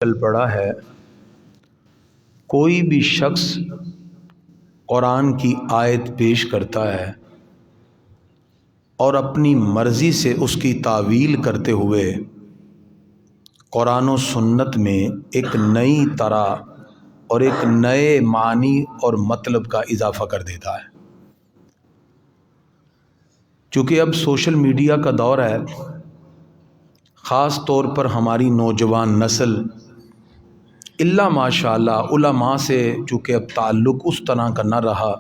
چل پڑا ہے، کوئی بھی شخص قرآن کی آیت پیش کرتا ہے اور اپنی مرضی سے اس کی تعویل کرتے ہوئے قرآن و سنت میں ایک نئی طرح اور ایک نئے معنی اور مطلب کا اضافہ کر دیتا ہے۔ چونکہ اب سوشل میڈیا کا دور ہے، خاص طور پر ہماری نوجوان نسل الا ماشاء اللہ علماء سے چونکہ اب تعلق اس طرح کا نہ رہا،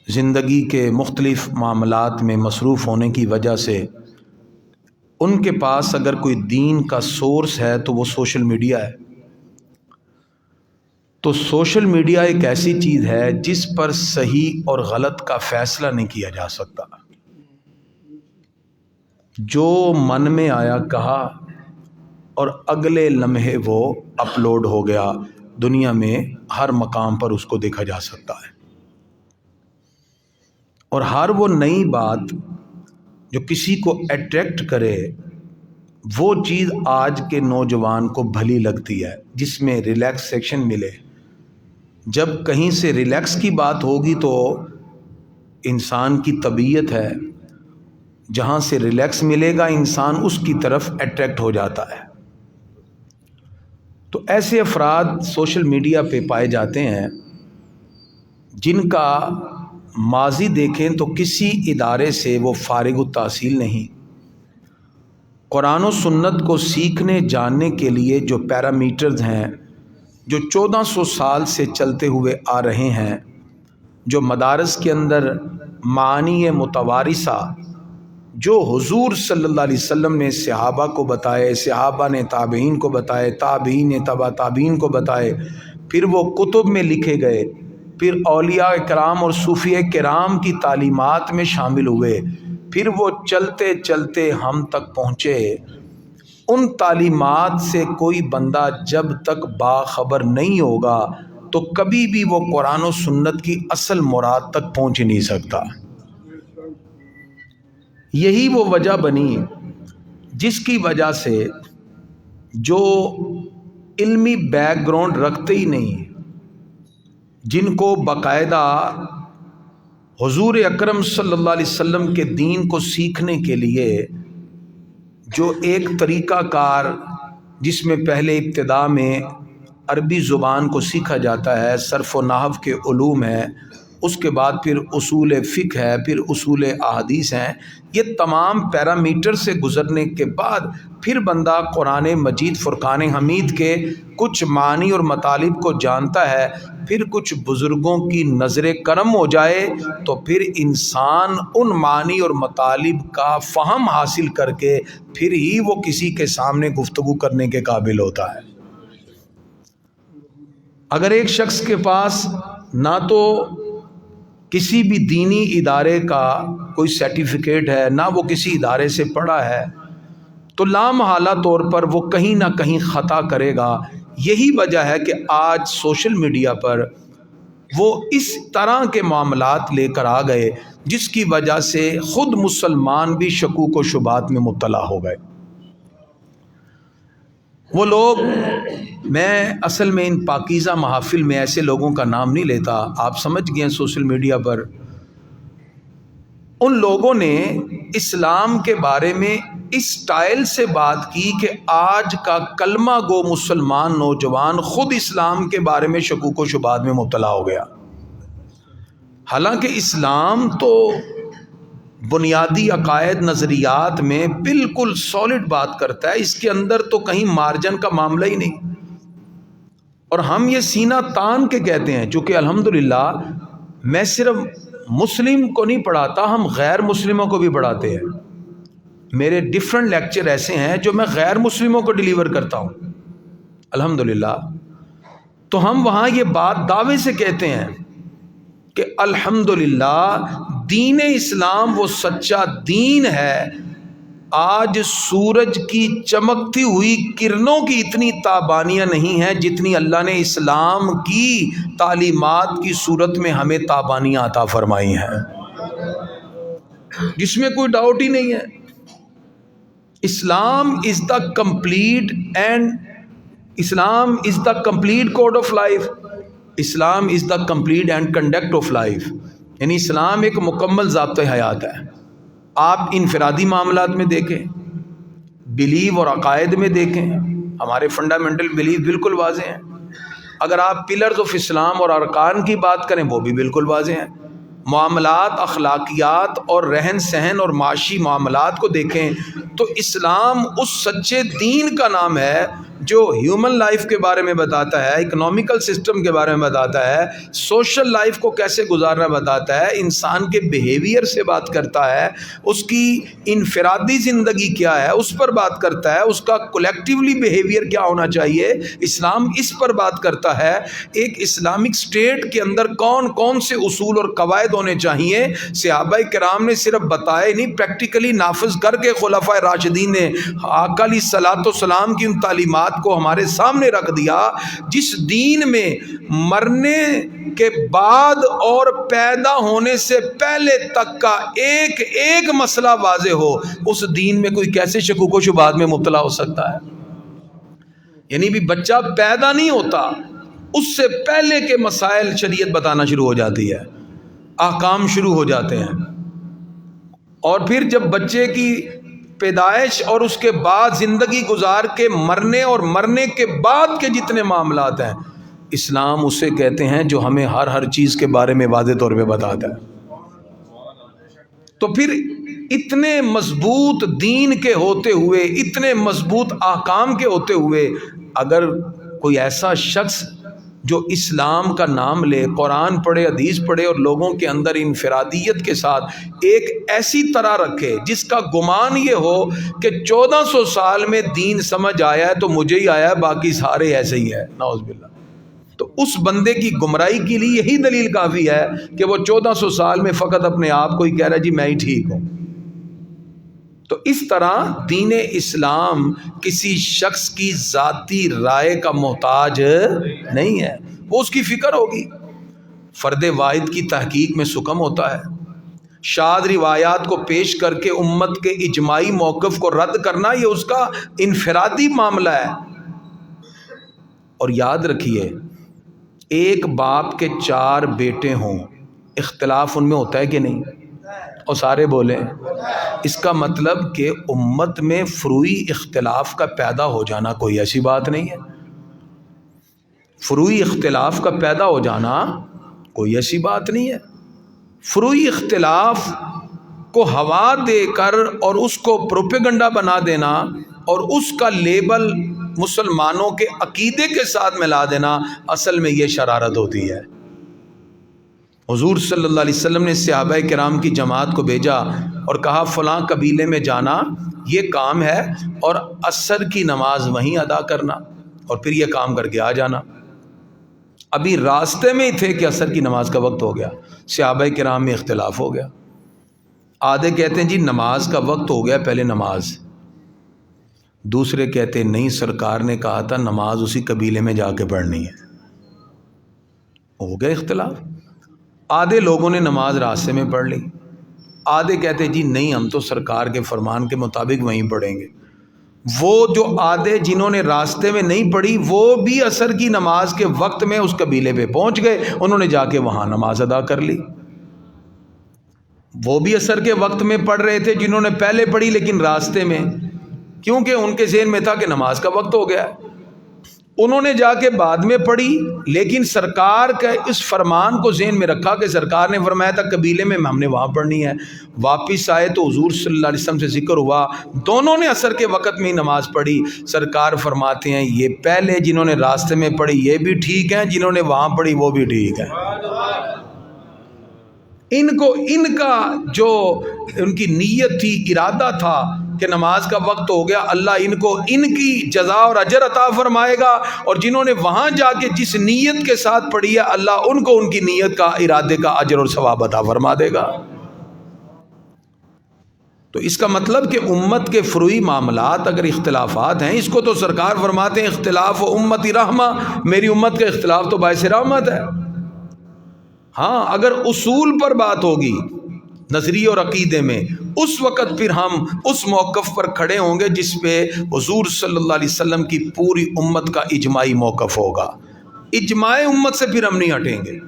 زندگی کے مختلف معاملات میں مصروف ہونے کی وجہ سے ان کے پاس اگر کوئی دین کا سورس ہے تو وہ سوشل میڈیا ہے۔ تو سوشل میڈیا ایک ایسی چیز ہے جس پر صحیح اور غلط کا فیصلہ نہیں کیا جا سکتا، جو من میں آیا کہا اور اگلے لمحے وہ اپلوڈ ہو گیا، دنیا میں ہر مقام پر اس کو دیکھا جا سکتا ہے۔ اور ہر وہ نئی بات جو کسی کو اٹریکٹ کرے وہ چیز آج کے نوجوان کو بھلی لگتی ہے، جس میں ریلیکسیشن ملے۔ جب کہیں سے ریلیکس کی بات ہوگی تو انسان کی طبیعت ہے، جہاں سے ریلیکس ملے گا انسان اس کی طرف اٹریکٹ ہو جاتا ہے۔ تو ایسے افراد سوشل میڈیا پہ پائے جاتے ہیں جن کا ماضی دیکھیں تو کسی ادارے سے وہ فارغ التحصیل نہیں۔ قرآن و سنت کو سیکھنے جاننے کے لیے جو پیرامیٹرز ہیں، جو 1400 سال سے چلتے ہوئے آ رہے ہیں، جو مدارس کے اندر معانی متوارثہ جو حضور صلی اللہ علیہ وسلم نے صحابہ کو بتائے، صحابہ نے تابعین کو بتائے، تابعین نے تبع تابعین کو بتائے، پھر وہ کتب میں لکھے گئے، پھر اولیاء کرام اور صوفیاء کرام کی تعلیمات میں شامل ہوئے، پھر وہ چلتے چلتے ہم تک پہنچے۔ ان تعلیمات سے کوئی بندہ جب تک باخبر نہیں ہوگا تو کبھی بھی وہ قرآن و سنت کی اصل مراد تک پہنچ نہیں سکتا۔ یہی وہ وجہ بنی جس کی وجہ سے جو علمی بیک گراؤنڈ رکھتے ہی نہیں، جن کو باقاعدہ حضور اکرم صلی اللہ علیہ وسلم کے دین کو سیکھنے کے لیے جو ایک طریقہ کار، جس میں پہلے ابتدا میں عربی زبان کو سیکھا جاتا ہے، صرف و نحو کے علوم ہیں، اس کے بعد پھر اصول فقہ ہے، پھر اصول احادیث ہیں، یہ تمام پیرامیٹر سے گزرنے کے بعد پھر بندہ قرآن مجید فرقان حمید کے کچھ معنی اور مطالب کو جانتا ہے، پھر کچھ بزرگوں کی نظر کرم ہو جائے تو پھر انسان ان معنی اور مطالب کا فہم حاصل کر کے پھر ہی وہ کسی کے سامنے گفتگو کرنے کے قابل ہوتا ہے۔ اگر ایک شخص کے پاس نہ تو کسی بھی دینی ادارے کا کوئی سرٹیفکیٹ ہے، نہ وہ کسی ادارے سے پڑھا ہے، تو لامحالہ طور پر وہ کہیں نہ کہیں خطا کرے گا۔ یہی وجہ ہے کہ آج سوشل میڈیا پر وہ اس طرح کے معاملات لے کر آ گئے جس کی وجہ سے خود مسلمان بھی شکوک و شبہات میں مبتلا ہو گئے۔ وہ لوگ، میں اصل میں ان پاکیزہ محافل میں ایسے لوگوں کا نام نہیں لیتا، آپ سمجھ گئے ہیں سوشل میڈیا پر، ان لوگوں نے اسلام کے بارے میں اس سٹائل سے بات کی کہ آج کا کلمہ گو مسلمان نوجوان خود اسلام کے بارے میں شکوک و شبہات میں مبتلا ہو گیا۔ حالانکہ اسلام تو بنیادی عقائد نظریات میں بالکل سالڈ بات کرتا ہے، اس کے اندر تو کہیں مارجن کا معاملہ ہی نہیں، اور ہم یہ سینہ تان کے کہتے ہیں، چونکہ الحمدللہ میں صرف مسلم کو نہیں پڑھاتا، ہم غیر مسلموں کو بھی پڑھاتے ہیں۔ میرے ڈیفرنٹ لیکچر ایسے ہیں جو میں غیر مسلموں کو ڈیلیور کرتا ہوں الحمدللہ۔ تو ہم وہاں یہ بات دعوے سے کہتے ہیں کہ الحمدللہ دین اسلام وہ سچا دین ہے۔ آج سورج کی چمکتی ہوئی کرنوں کی اتنی تابانیاں نہیں ہیں جتنی اللہ نے اسلام کی تعلیمات کی صورت میں ہمیں تابانیاں عطا فرمائی ہیں، جس میں کوئی ڈاؤٹ ہی نہیں ہے۔ Islam is the complete and Islam is the complete code of life. Islam is the complete and conduct of life. یعنی اسلام ایک مکمل ضابطۂ حیات ہے. آپ انفرادی معاملات میں دیکھیں، بلیو اور عقائد میں دیکھیں، ہمارے فنڈامنٹل بلیف بالکل واضح ہیں. اگر آپ پلرز آف اسلام اور ارکان کی بات کریں وہ بھی بالکل واضح ہیں. معاملات، اخلاقیات اور رہن سہن اور معاشی معاملات کو دیکھیں تو اسلام اس سچے دین کا نام ہے جو ہیومن لائف کے بارے میں بتاتا ہے، اکنامیکل سسٹم کے بارے میں بتاتا ہے، سوشل لائف کو کیسے گزارنا بتاتا ہے، انسان کے بیہیویئر سے بات کرتا ہے، اس کی انفرادی زندگی کیا ہے اس پر بات کرتا ہے، اس کا کولیکٹیولی بیہیویئر کیا ہونا چاہیے اسلام اس پر بات کرتا ہے. ایک اسلامک اسٹیٹ کے اندر کون کون سے اصول اور قواعد ہونے چاہیے صحابہ کرام نے صرف بتائے نہیں، پریکٹیکلی نافذ کر کے خلفائے راشدین نے آقا علیہ الصلوۃ والسلام کی ان تعلیمات کو ہمارے سامنے رکھ دیا. جس دین میں مرنے کے بعد اور پیدا ہونے سے پہلے تک کا ایک ایک مسئلہ واضح ہو، اس دین میں کوئی کیسے شکوک و شبہات میں مبتلا ہو سکتا ہے؟ یعنی بھی بچہ پیدا نہیں ہوتا، اس سے پہلے کے مسائل شریعت بتانا شروع ہو جاتی ہے، احکام شروع ہو جاتے ہیں. اور پھر جب بچے کی پیدائش اور اس کے بعد زندگی گزار کے مرنے اور مرنے کے بعد کے جتنے معاملات ہیں، اسلام اسے کہتے ہیں جو ہمیں ہر چیز کے بارے میں واضح طور پہ بتاتا ہے. تو پھر اتنے مضبوط دین کے ہوتے ہوئے، اتنے مضبوط احکام کے ہوتے ہوئے، اگر کوئی ایسا شخص جو اسلام کا نام لے، قرآن پڑھے، حدیث پڑھے اور لوگوں کے اندر انفرادیت کے ساتھ ایک ایسی طرح رکھے جس کا گمان یہ ہو کہ 1400 سال میں دین سمجھ آیا ہے تو مجھے ہی آیا ہے، باقی سارے ایسے ہی ہے، نعوذ باللہ، تو اس بندے کی گمراہی کے لیے یہی دلیل کافی ہے کہ وہ 1400 سال میں فقط اپنے آپ کو ہی کہہ رہا ہے جی میں ہی ٹھیک ہوں. تو اس طرح دین اسلام کسی شخص کی ذاتی رائے کا محتاج نہیں ہے، وہ اس کی فکر ہوگی. فرد واحد کی تحقیق میں سکم ہوتا ہے. شاذ روایات کو پیش کر کے امت کے اجماعی موقف کو رد کرنا یہ اس کا انفرادی معاملہ ہے. اور یاد رکھیے، ایک باپ کے 4 بیٹے ہوں، اختلاف ان میں ہوتا ہے کہ نہیں؟ اور سارے بولیں. اس کا مطلب کہ امت میں فروعی اختلاف کا پیدا ہو جانا کوئی ایسی بات نہیں ہے. فروعی اختلاف کا پیدا ہو جانا کوئی ایسی بات نہیں ہے. فروعی اختلاف کو ہوا دے کر اور اس کو پروپیگنڈا بنا دینا اور اس کا لیبل مسلمانوں کے عقیدے کے ساتھ ملا دینا، اصل میں یہ شرارت ہوتی ہے. حضور صلی اللہ علیہ وسلم نے صحابہ کرام کی جماعت کو بھیجا اور کہا فلاں قبیلے میں جانا یہ کام ہے اور عصر کی نماز وہیں ادا کرنا اور پھر یہ کام کر کے آ جانا. ابھی راستے میں ہی تھے کہ عصر کی نماز کا وقت ہو گیا. صحابہ کرام میں اختلاف ہو گیا. آدھے کہتے ہیں جی نماز کا وقت ہو گیا پہلے نماز، دوسرے کہتے ہیں نہیں سرکار نے کہا تھا نماز اسی قبیلے میں جا کے پڑھنی ہے. ہو گیا اختلاف. آدھے لوگوں نے نماز راستے میں پڑھ لی، آدھے کہتے جی نہیں ہم تو سرکار کے فرمان کے مطابق وہیں پڑھیں گے. وہ جو آدھے جنہوں نے راستے میں نہیں پڑھی وہ بھی عصر کی نماز کے وقت میں اس قبیلے پہ پہنچ گئے، انہوں نے جا کے وہاں نماز ادا کر لی. وہ بھی عصر کے وقت میں پڑھ رہے تھے جنہوں نے پہلے پڑھی لیکن راستے میں، کیونکہ ان کے ذہن میں تھا کہ نماز کا وقت ہو گیا. انہوں نے جا کے بعد میں پڑھی لیکن سرکار کا اس فرمان کو ذہن میں رکھا کہ سرکار نے فرمایا تھا قبیلے میں ہم نے وہاں پڑھنی ہے. واپس آئے تو حضور صلی اللہ علیہ وسلم سے ذکر ہوا، دونوں نے عصر کے وقت میں ہی نماز پڑھی. سرکار فرماتے ہیں یہ پہلے جنہوں نے راستے میں پڑھی یہ بھی ٹھیک ہیں، جنہوں نے وہاں پڑھی وہ بھی ٹھیک ہیں. ان کا جو ان کی نیت تھی، ارادہ تھا کہ نماز کا وقت ہو گیا، اللہ ان کو ان کی جزا اور اجر عطا فرمائے گا، اور جنہوں نے وہاں جا کے جس نیت کے ساتھ پڑھی ہے اللہ ان کو ان کی نیت کا، ارادے کا اجر اور ثواب عطا فرما دے گا. تو اس کا مطلب کہ امت کے فروعی معاملات اگر اختلافات ہیں، اس کو تو سرکار فرماتے ہیں اختلاف و امتی رحمہ، میری امت کا اختلاف تو باعث رحمت ہے. ہاں اگر اصول پر بات ہوگی، نظریے اور عقیدے میں، اس وقت پھر ہم اس موقف پر کھڑے ہوں گے جس پہ حضور صلی اللہ علیہ وسلم کی پوری امت کا اجماعی موقف ہوگا۔ اجماع امت سے پھر ہم نہیں ہٹیں گے،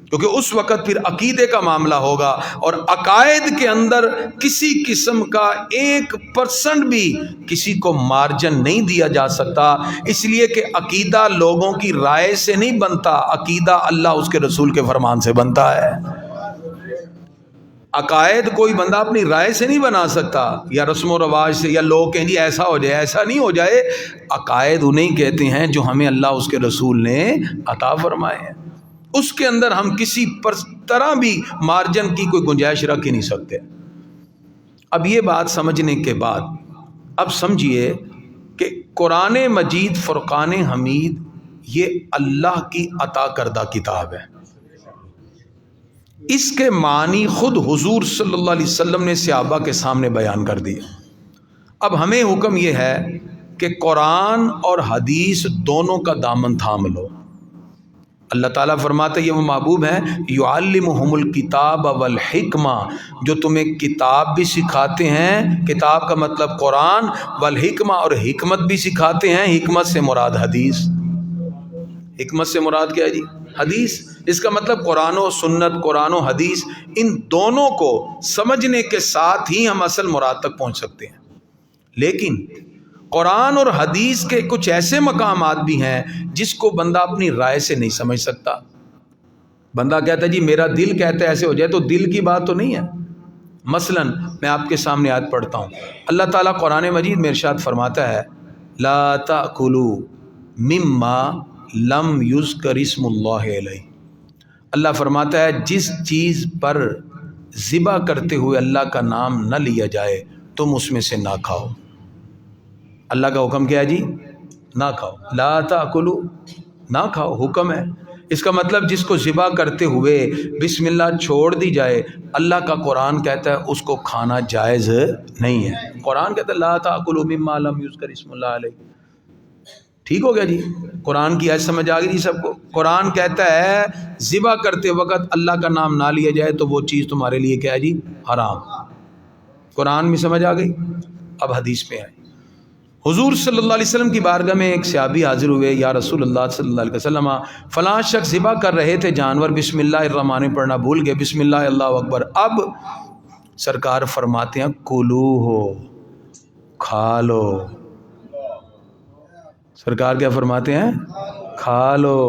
کیونکہ اس وقت پھر عقیدے کا معاملہ ہوگا، اور عقائد کے اندر کسی قسم کا 1% بھی کسی کو مارجن نہیں دیا جا سکتا، اس لیے کہ عقیدہ لوگوں کی رائے سے نہیں بنتا، عقیدہ اللہ اس کے رسول کے فرمان سے بنتا ہے۔ عقائد کوئی بندہ اپنی رائے سے نہیں بنا سکتا، یا رسم و رواج سے، یا لوگ کہیں جی ایسا ہو جائے، ایسا نہیں ہو جائے۔ عقائد انہیں کہتے ہیں جو ہمیں اللہ اس کے رسول نے عطا فرمائے ہیں، اس کے اندر ہم کسی طرح بھی مارجن کی کوئی گنجائش رکھ ہی نہیں سکتے۔ اب یہ بات سمجھنے کے بعد اب سمجھیے کہ قرآن مجید فرقان حمید یہ اللہ کی عطا کردہ کتاب ہے، اس کے معنی خود حضور صلی اللہ علیہ وسلم نے صحابہ کے سامنے بیان کر دیے۔ اب ہمیں حکم یہ ہے کہ قرآن اور حدیث دونوں کا دامن تھام لو۔ اللہ تعالیٰ فرماتے یہ وہ محبوب ہیں یعلمہم الکتاب والحکمہ، جو تمہیں کتاب بھی سکھاتے ہیں، کتاب کا مطلب قرآن، والحکمہ، اور حکمت بھی سکھاتے ہیں۔ حکمت سے مراد حدیث، حکمت سے مراد کیا ہے جی؟ حدیث۔ اس کا مطلب قرآن و سنت، قرآن و حدیث، ان دونوں کو سمجھنے کے ساتھ ہی ہم اصل مراد تک پہنچ سکتے ہیں۔ لیکن قرآن اور حدیث کے کچھ ایسے مقامات بھی ہیں جس کو بندہ اپنی رائے سے نہیں سمجھ سکتا۔ بندہ کہتا ہے جی میرا دل کہتا ہے ایسے ہو جائے، تو دل کی بات تو نہیں ہے۔ مثلا میں آپ کے سامنے آیت پڑھتا ہوں، اللہ تعالیٰ قرآن مجید میں ارشاد فرماتا ہے لا تأکلوا مما لم یذکر اسم اللہ علیہ۔ اللہ فرماتا ہے جس چیز پر ذبح کرتے ہوئے اللہ کا نام نہ لیا جائے تم اس میں سے نہ کھاؤ۔ اللہ کا حکم کیا ہے جی؟ نہ کھاؤ، لا تأکلوا، نہ کھاؤ، حکم ہے۔ اس کا مطلب جس کو ذبح کرتے ہوئے بسم اللہ چھوڑ دی جائے، اللہ کا قرآن کہتا ہے اس کو کھانا جائز نہیں ہے۔ قرآن کہتا ہے لا تأکلوا مما لم یذکر اسم اللہ علیہ۔ ٹھیک ہو گیا جی؟ قرآن کی آیت سمجھ آ گئی جی سب کو؟ قرآن کہتا ہے ذبح کرتے وقت اللہ کا نام نہ لیا جائے تو وہ چیز تمہارے لیے کیا ہے جی؟ حرام۔ قرآن میں سمجھ آ گئی؟ اب حدیث پہ آئے۔ حضور صلی اللہ علیہ وسلم کی بارگاہ میں ایک صحابی حاضر ہوئے، یا رسول اللہ صلی اللہ علیہ وسلم فلاں شخص ذبح کر رہے تھے جانور، بسم اللہ الرحمن الرحیم پڑھنا بھول گئے، بسم اللہ اللہ اکبر۔ اب سرکار فرماتے ہیں کلو ہو، کھا لو۔ سرکار کیا فرماتے ہیں؟ کھا لو۔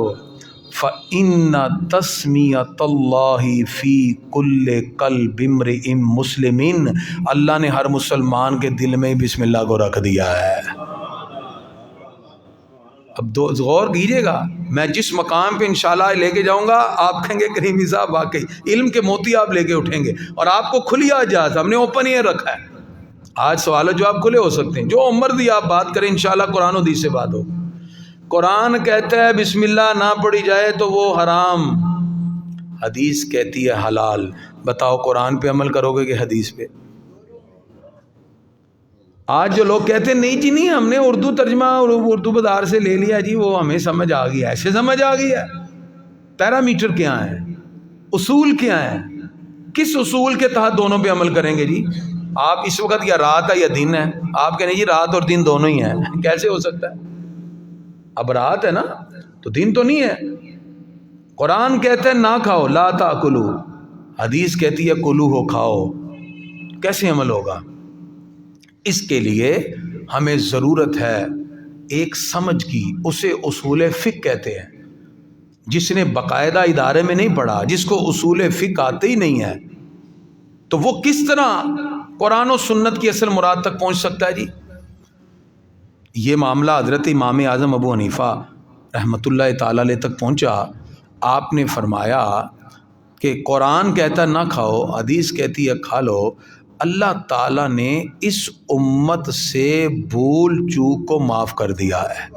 فَإِنَّ تَسْمِيَةَ اللَّهِ فِي كُلِّ قَلْبِ امْرِئٍ مُسْلِمٍ، اللہ نے ہر مسلمان کے دل میں بسم اللہ کو رکھ دیا ہے۔ اب غور کیجئے گا، میں جس مقام پہ انشاءاللہ لے کے جاؤں گا آپ کہیں گے کریمی صاحب واقعی علم کے موتی آپ لے کے اٹھیں گے، اور آپ کو کھلی اجازت، ہم نے اوپن ایئر رکھا ہے۔ آج سوال و جواب کھلے ہو سکتے ہیں، جو مرضی آپ بات کریں انشاءاللہ قرآن و حدیث سے بات ہو۔ قرآن کہتا ہے بسم اللہ نہ پڑھی جائے تو وہ حرام، حدیث کہتی ہے حلال۔ بتاؤ قرآن پہ عمل کرو گے کہ حدیث پہ؟ آج جو لوگ کہتے ہیں نہیں جی نہیں ہم نے اردو ترجمہ اردو بازار سے لے لیا جی، وہ ہمیں سمجھ آ گئی، ایسے سمجھ آ گئی ہے؟ پیرامیٹر کیا ہے؟ اصول کیا ہے؟ کس اصول کے تحت دونوں پہ عمل کریں گے جی؟ آپ اس وقت یا رات ہے یا دن ہے، آپ کہیں جی رات اور دن دونوں ہی ہیں، کیسے ہو سکتا ہے؟ اب رات ہے نا تو دن تو نہیں ہے۔ قرآن کہتا ہے نہ کھاؤ، لا تاکلوا، حدیث کہتی ہے کلو ہو، کھاؤ۔ کیسے عمل ہوگا؟ اس کے لیے ہمیں ضرورت ہے ایک سمجھ کی، اسے اصول فقہ کہتے ہیں۔ جس نے باقاعدہ ادارے میں نہیں پڑھا، جس کو اصول فقہ آتے ہی نہیں ہے، تو وہ کس طرح قرآن و سنت کی اصل مراد تک پہنچ سکتا ہے جی؟ یہ معاملہ حضرت امام اعظم ابو حنیفہ رحمۃ اللہ تعالی علیہ تک پہنچا۔ آپ نے فرمایا کہ قرآن کہتا ہے نہ کھاؤ، حدیث کہتی ہے کھا لو۔ اللہ تعالیٰ نے اس امت سے بھول چوک کو معاف کر دیا ہے۔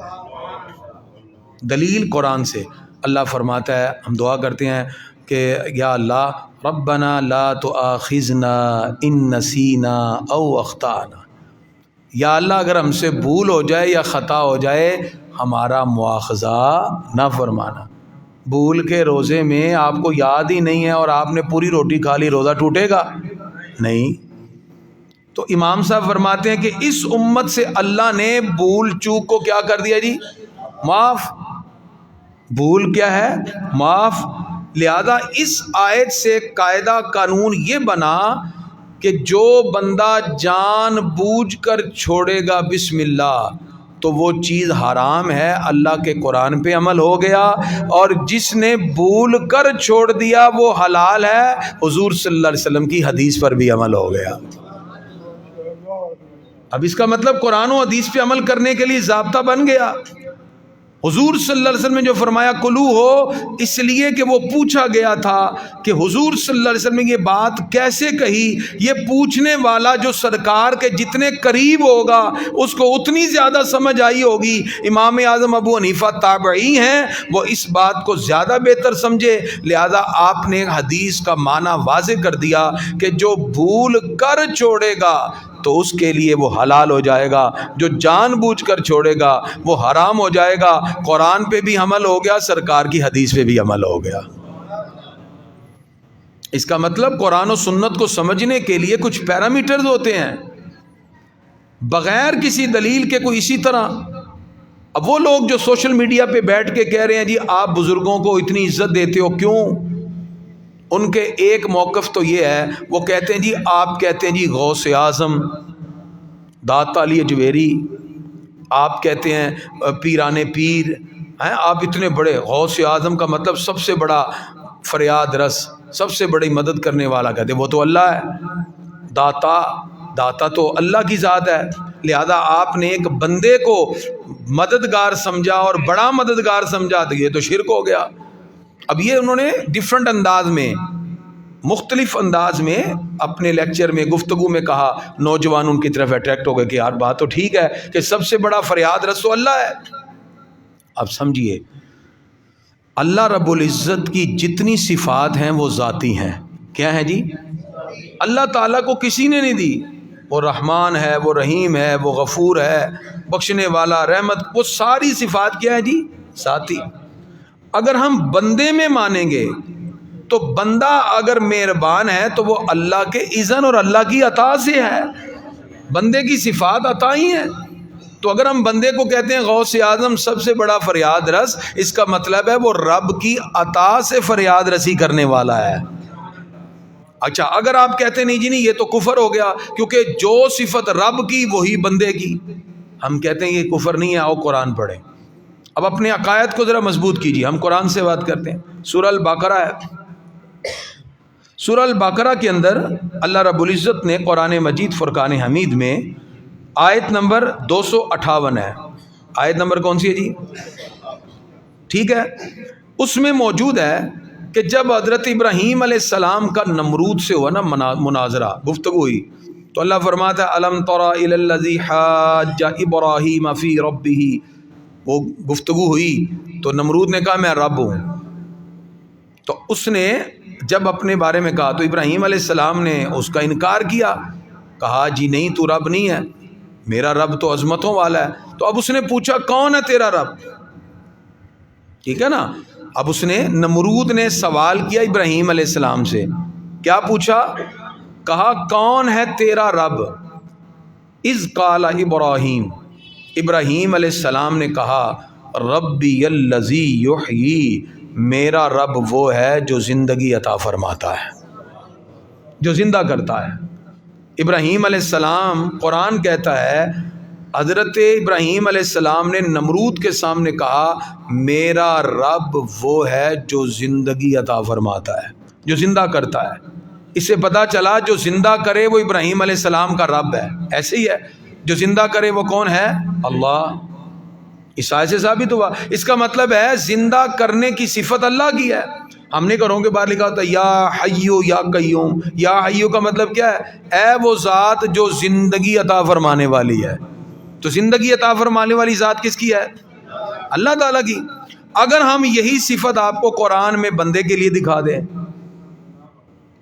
دلیل قرآن سے اللہ فرماتا ہے، ہم دعا کرتے ہیں کہ یا اللہ ربنا لا تؤاخذنا ان نسینا او اخطانا، یا اللہ اگر ہم سے بھول ہو جائے یا خطا ہو جائے ہمارا مواخذہ نہ فرمانا۔ بھول کے روزے میں آپ کو یاد ہی نہیں ہے اور آپ نے پوری روٹی کھا لی، روزہ ٹوٹے گا؟ نہیں. تو امام صاحب فرماتے ہیں کہ اس امت سے اللہ نے بھول چوک کو کیا کر دیا جی؟ معاف. بھول کیا ہے؟ معاف. لہذا اس آیت سے قاعدہ قانون یہ بنا کہ جو بندہ جان بوجھ کر چھوڑے گا بسم اللہ تو وہ چیز حرام ہے، اللہ کے قرآن پہ عمل ہو گیا، اور جس نے بھول کر چھوڑ دیا وہ حلال ہے، حضور صلی اللہ علیہ وسلم کی حدیث پر بھی عمل ہو گیا. اب اس کا مطلب قرآن و حدیث پہ عمل کرنے کے لیے ضابطہ بن گیا. حضور صلی اللہ علیہ وسلم نے جو فرمایا کلو ہو، اس لیے کہ وہ پوچھا گیا تھا کہ حضور صلی اللہ علیہ وسلم نے یہ بات کیسے کہی. یہ پوچھنے والا جو سرکار کے جتنے قریب ہوگا اس کو اتنی زیادہ سمجھ آئی ہوگی. امام اعظم ابو حنیفہ تابعی ہیں، وہ اس بات کو زیادہ بہتر سمجھے، لہذا آپ نے حدیث کا معنی واضح کر دیا کہ جو بھول کر چھوڑے گا تو اس کے لیے وہ حلال ہو جائے گا، جو جان بوجھ کر چھوڑے گا وہ حرام ہو جائے گا. قرآن پہ بھی عمل ہو گیا، سرکار کی حدیث پہ بھی عمل ہو گیا. اس کا مطلب قرآن و سنت کو سمجھنے کے لیے کچھ پیرامیٹرز ہوتے ہیں، بغیر کسی دلیل کے کوئی اسی طرح. اب وہ لوگ جو سوشل میڈیا پہ بیٹھ کے کہہ رہے ہیں جی آپ بزرگوں کو اتنی عزت دیتے ہو کیوں، ان کے ایک موقف تو یہ ہے، وہ کہتے ہیں جی آپ کہتے ہیں جی غوث اعظم، داتا علی اجویری، آپ کہتے ہیں پیران پیر ہیں، آپ اتنے بڑے. غوث اعظم کا مطلب سب سے بڑا فریاد رس، سب سے بڑی مدد کرنے والا، کہتے ہیں وہ تو اللہ ہے. داتا تو اللہ کی ذات ہے، لہذا آپ نے ایک بندے کو مددگار سمجھا اور بڑا مددگار سمجھا تو یہ تو شرک ہو گیا. اب یہ انہوں نے ڈیفرنٹ انداز میں، مختلف انداز میں اپنے لیکچر میں گفتگو میں کہا. نوجوان ان کی طرف اٹریکٹ ہو گئے کہ یار بات تو ٹھیک ہے کہ سب سے بڑا فریاد رس تو اللہ ہے. اب سمجھیے اللہ رب العزت کی جتنی صفات ہیں وہ ذاتی ہیں. کیا ہیں جی؟ اللہ تعالیٰ کو کسی نے نہیں دی. وہ رحمان ہے، وہ رحیم ہے، وہ غفور ہے، بخشنے والا، رحمت، وہ ساری صفات کیا ہے جی؟ ذاتی. اگر ہم بندے میں مانیں گے تو بندہ اگر مہربان ہے تو وہ اللہ کے اذن اور اللہ کی عطا سے ہے. بندے کی صفات عطا ہی ہیں. تو اگر ہم بندے کو کہتے ہیں غوث اعظم سب سے بڑا فریاد رس، اس کا مطلب ہے وہ رب کی عطا سے فریاد رسی کرنے والا ہے. اچھا اگر آپ کہتے نہیں جی نہیں یہ تو کفر ہو گیا کیونکہ جو صفت رب کی وہی بندے کی، ہم کہتے ہیں یہ کفر نہیں ہے، آؤ قرآن پڑھیں. اب اپنے عقائد کو ذرا مضبوط کیجیے. ہم قرآن سے بات کرتے ہیں. سورہ البقرہ ہے. سورہ البقرہ کے اندر اللہ رب العزت نے قرآن مجید فرقان حمید میں آیت نمبر 258 ہے. آیت نمبر کون سی ہے جی؟ ٹھیک ہے. اس میں موجود ہے کہ جب حضرت ابراہیم علیہ السلام کا نمرود سے ہوا نا مناظرہ، گفتگو ہوئی، تو اللہ فرماتا ہے الم تر الی الذی حاج ابراہیم فی ربہ. وہ گفتگو ہوئی تو نمرود نے کہا میں رب ہوں. تو اس نے جب اپنے بارے میں کہا تو ابراہیم علیہ السلام نے اس کا انکار کیا، کہا جی نہیں تو رب نہیں ہے، میرا رب تو عظمتوں والا ہے. تو اب اس نے پوچھا کون ہے تیرا رب؟ ٹھیک ہے نا. اب اس نے نمرود نے سوال کیا ابراہیم علیہ السلام سے، کیا پوچھا؟ کہا کون ہے تیرا رب؟ اذ قال ابراہیم، ابراہیم علیہ السلام نے کہا ربی الذی یحیی، میرا رب وہ ہے جو زندگی عطا فرماتا ہے، جو زندہ کرتا ہے. ابراہیم علیہ السلام، قرآن کہتا ہے حضرت ابراہیم علیہ السلام نے نمرود کے سامنے کہا میرا رب وہ ہے جو زندگی عطا فرماتا ہے، جو زندہ کرتا ہے. اس سے پتہ چلا جو زندہ کرے وہ ابراہیم علیہ السلام کا رب ہے. ایسے ہی ہے جو زندہ کرے وہ کون ہے؟ اللہ. اس آیت سے ثابت ہوا. اس کا مطلب ہے زندہ کرنے کی صفت اللہ کی ہے. ہم نے گھروں کے باہر لکھا ہوتا ہے یا حیو یا قیوم. یا حیو کا مطلب کیا ہے؟ اے وہ ذات جو زندگی عطا فرمانے والی ہے. تو زندگی عطا فرمانے والی ذات کس کی ہے؟ اللہ تعالیٰ کی. اگر ہم یہی صفت آپ کو قرآن میں بندے کے لیے دکھا دیں،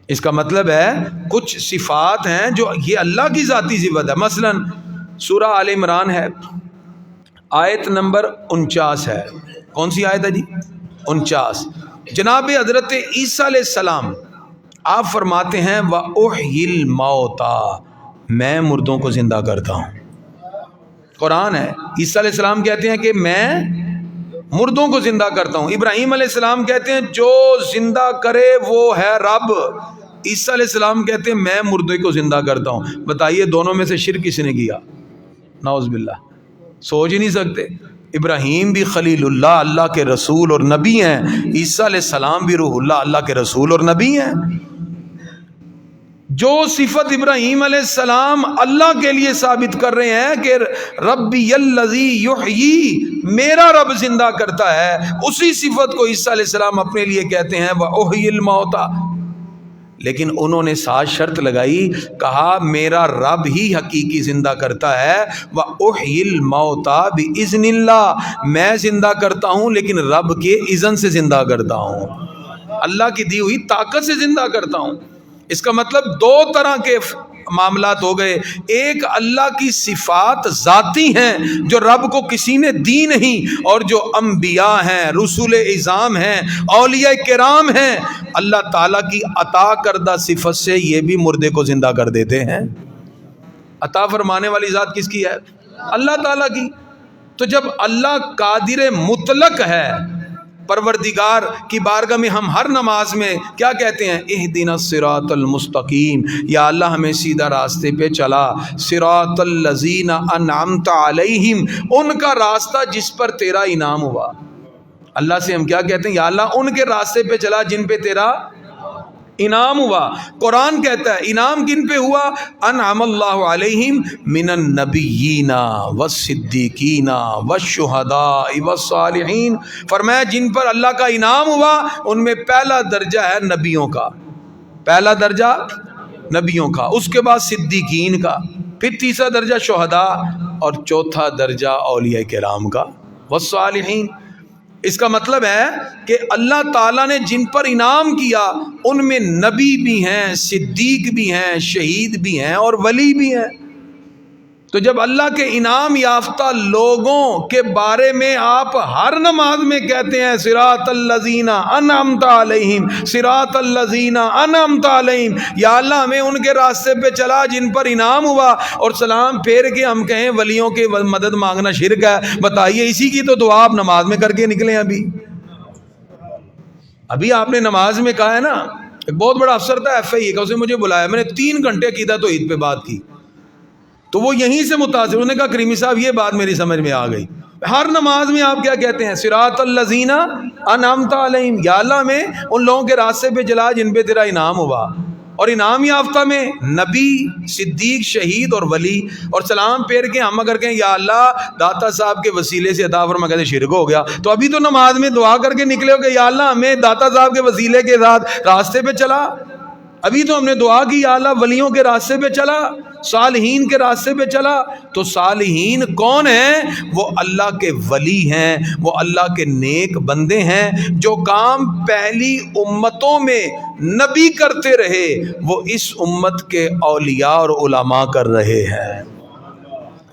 اس کا مطلب ہے کچھ صفات ہیں جو یہ اللہ کی ذاتی صفت ہے. مثلا سورہ آل عمران ہے، آیت نمبر 49 ہے. کون سی آیت ہے جی؟ 49. جناب حضرت عیسیٰ علیہ السلام آپ فرماتے ہیں وَأُحْيِي الْمَوْتَى، میں مردوں کو زندہ کرتا ہوں. قرآن ہے. عیسیٰ علیہ السلام کہتے ہیں کہ میں مردوں کو زندہ کرتا ہوں. ابراہیم علیہ السلام کہتے ہیں جو زندہ کرے وہ ہے رب. عیسیٰ علیہ السلام کہتے ہیں میں مردے کو زندہ کرتا ہوں. بتائیے دونوں میں سے شرک کس نے کیا؟ نعوذ باللہ. سوچ ہی نہیں سکتے. ابراہیم بھی خلیل اللہ، اللہ کے رسول اور نبی ہیں. عیسیٰ علیہ السلام بھی روح اللہ، اللہ کے رسول اور نبی ہیں. جو صفت ابراہیم علیہ السلام اللہ کے لیے ثابت کر رہے ہیں کہ ربی الذی یحیی، میرا رب زندہ کرتا ہے، اسی صفت کو عیسیٰ علیہ السلام اپنے لیے کہتے ہیں وَأُحْيِي الْمَوْتَى. لیکن انہوں نے ساتھ شرط لگائی، کہا میرا رب ہی حقیقی زندہ کرتا ہے. وَأُحْيِي الْمَوْتَى بِإِذْنِ اللَّهِ، میں زندہ کرتا ہوں لیکن رب کے اذن سے زندہ کرتا ہوں، اللہ کی دی ہوئی طاقت سے زندہ کرتا ہوں. اس کا مطلب دو طرح کے معاملات ہو گئے. ایک اللہ کی صفات ذاتی ہیں جو رب کو کسی نے دی نہیں، اور جو انبیاء ہیں، رسول اعظام ہیں، اولیاء کرام ہیں، اللہ تعالیٰ کی عطا کردہ صفت سے یہ بھی مردے کو زندہ کر دیتے ہیں. عطا فرمانے والی ذات کس کی ہے؟ اللہ تعالیٰ کی. تو جب اللہ قادر مطلق ہے، پروردگار کی بارگاہ میں ہم ہر نماز میں کیا کہتے ہیں؟ اہدنا الصراط المستقیم، یا اللہ ہمیں سیدھا راستے پہ چلا. صراط الذین انعمت علیہم، ان کا راستہ جس پر تیرا انعام ہوا. اللہ سے ہم کیا کہتے ہیں؟ یا اللہ ان کے راستے پہ چلا جن پہ تیرا انعام ہوا. قرآن کہتا ہے انعام کن پہ ہوا؟ انعم اللہ علیہم من النبیین والصدیقین والشہداء والصالحین. فرمایا جن پر اللہ کا انعام ہوا ان میں پہلا درجہ ہے نبیوں کا، پہلا درجہ نبیوں کا، اس کے بعد صدیقین کا، پھر تیسرا درجہ شہداء، اور چوتھا درجہ اولیاء کرام کا والصالحین. اس کا مطلب ہے کہ اللہ تعالیٰ نے جن پر انعام کیا ان میں نبی بھی ہیں، صدیق بھی ہیں، شہید بھی ہیں اور ولی بھی ہیں. تو جب اللہ کے انعام یافتہ لوگوں کے بارے میں آپ ہر نماز میں کہتے ہیں صراط الذین انعمت علیہم، صراط الذین انعمت علیہم، یا اللہ ہمیں ان کے راستے پہ چلا جن پر انعام ہوا، اور سلام پھیر کے ہم کہیں ولیوں کی مدد مانگنا شرک ہے. بتائیے اسی کی تو دعا آپ نماز میں کر کے نکلے. ابھی آپ نے نماز میں کہا ہے نا، ایک بہت بڑا افسر تھا ایف آئی کا، اسے مجھے بلایا، میں نے 3 گھنٹے عقیدہ توحید پہ بات کی، تو وہ یہیں سے متاثر، انہوں نے کہا کریمی صاحب یہ بات میری سمجھ میں آ گئی. ہر نماز میں آپ کیا کہتے ہیں؟ صراط الذین انعمت علیہم، یا اللہ میں ان لوگوں کے راستے پہ چلا جن پہ تیرا انعام ہوا. اور انعام یافتہ میں نبی، صدیق، شہید اور ولی. اور سلام پھیر کے ہم اگر کہیں یا اللہ داتا صاحب کے وسیلے سے عطا فرما، کہتے شرک ہو گیا. تو ابھی تو نماز میں دعا کر کے نکلے ہو کہ یا اللہ ہمیں داتا صاحب کے وسیلے کے ساتھ راستے پہ چلا. ابھی تو ہم نے دعا کی یا اللہ ولیوں کے راستے پہ چلا، صالحین کے راستے پہ چلا. تو صالحین کون ہیں؟ وہ اللہ کے ولی ہیں، وہ اللہ کے نیک بندے ہیں. جو کام پہلی امتوں میں نبی کرتے رہے وہ اس امت کے اولیاء اور علماء کر رہے ہیں.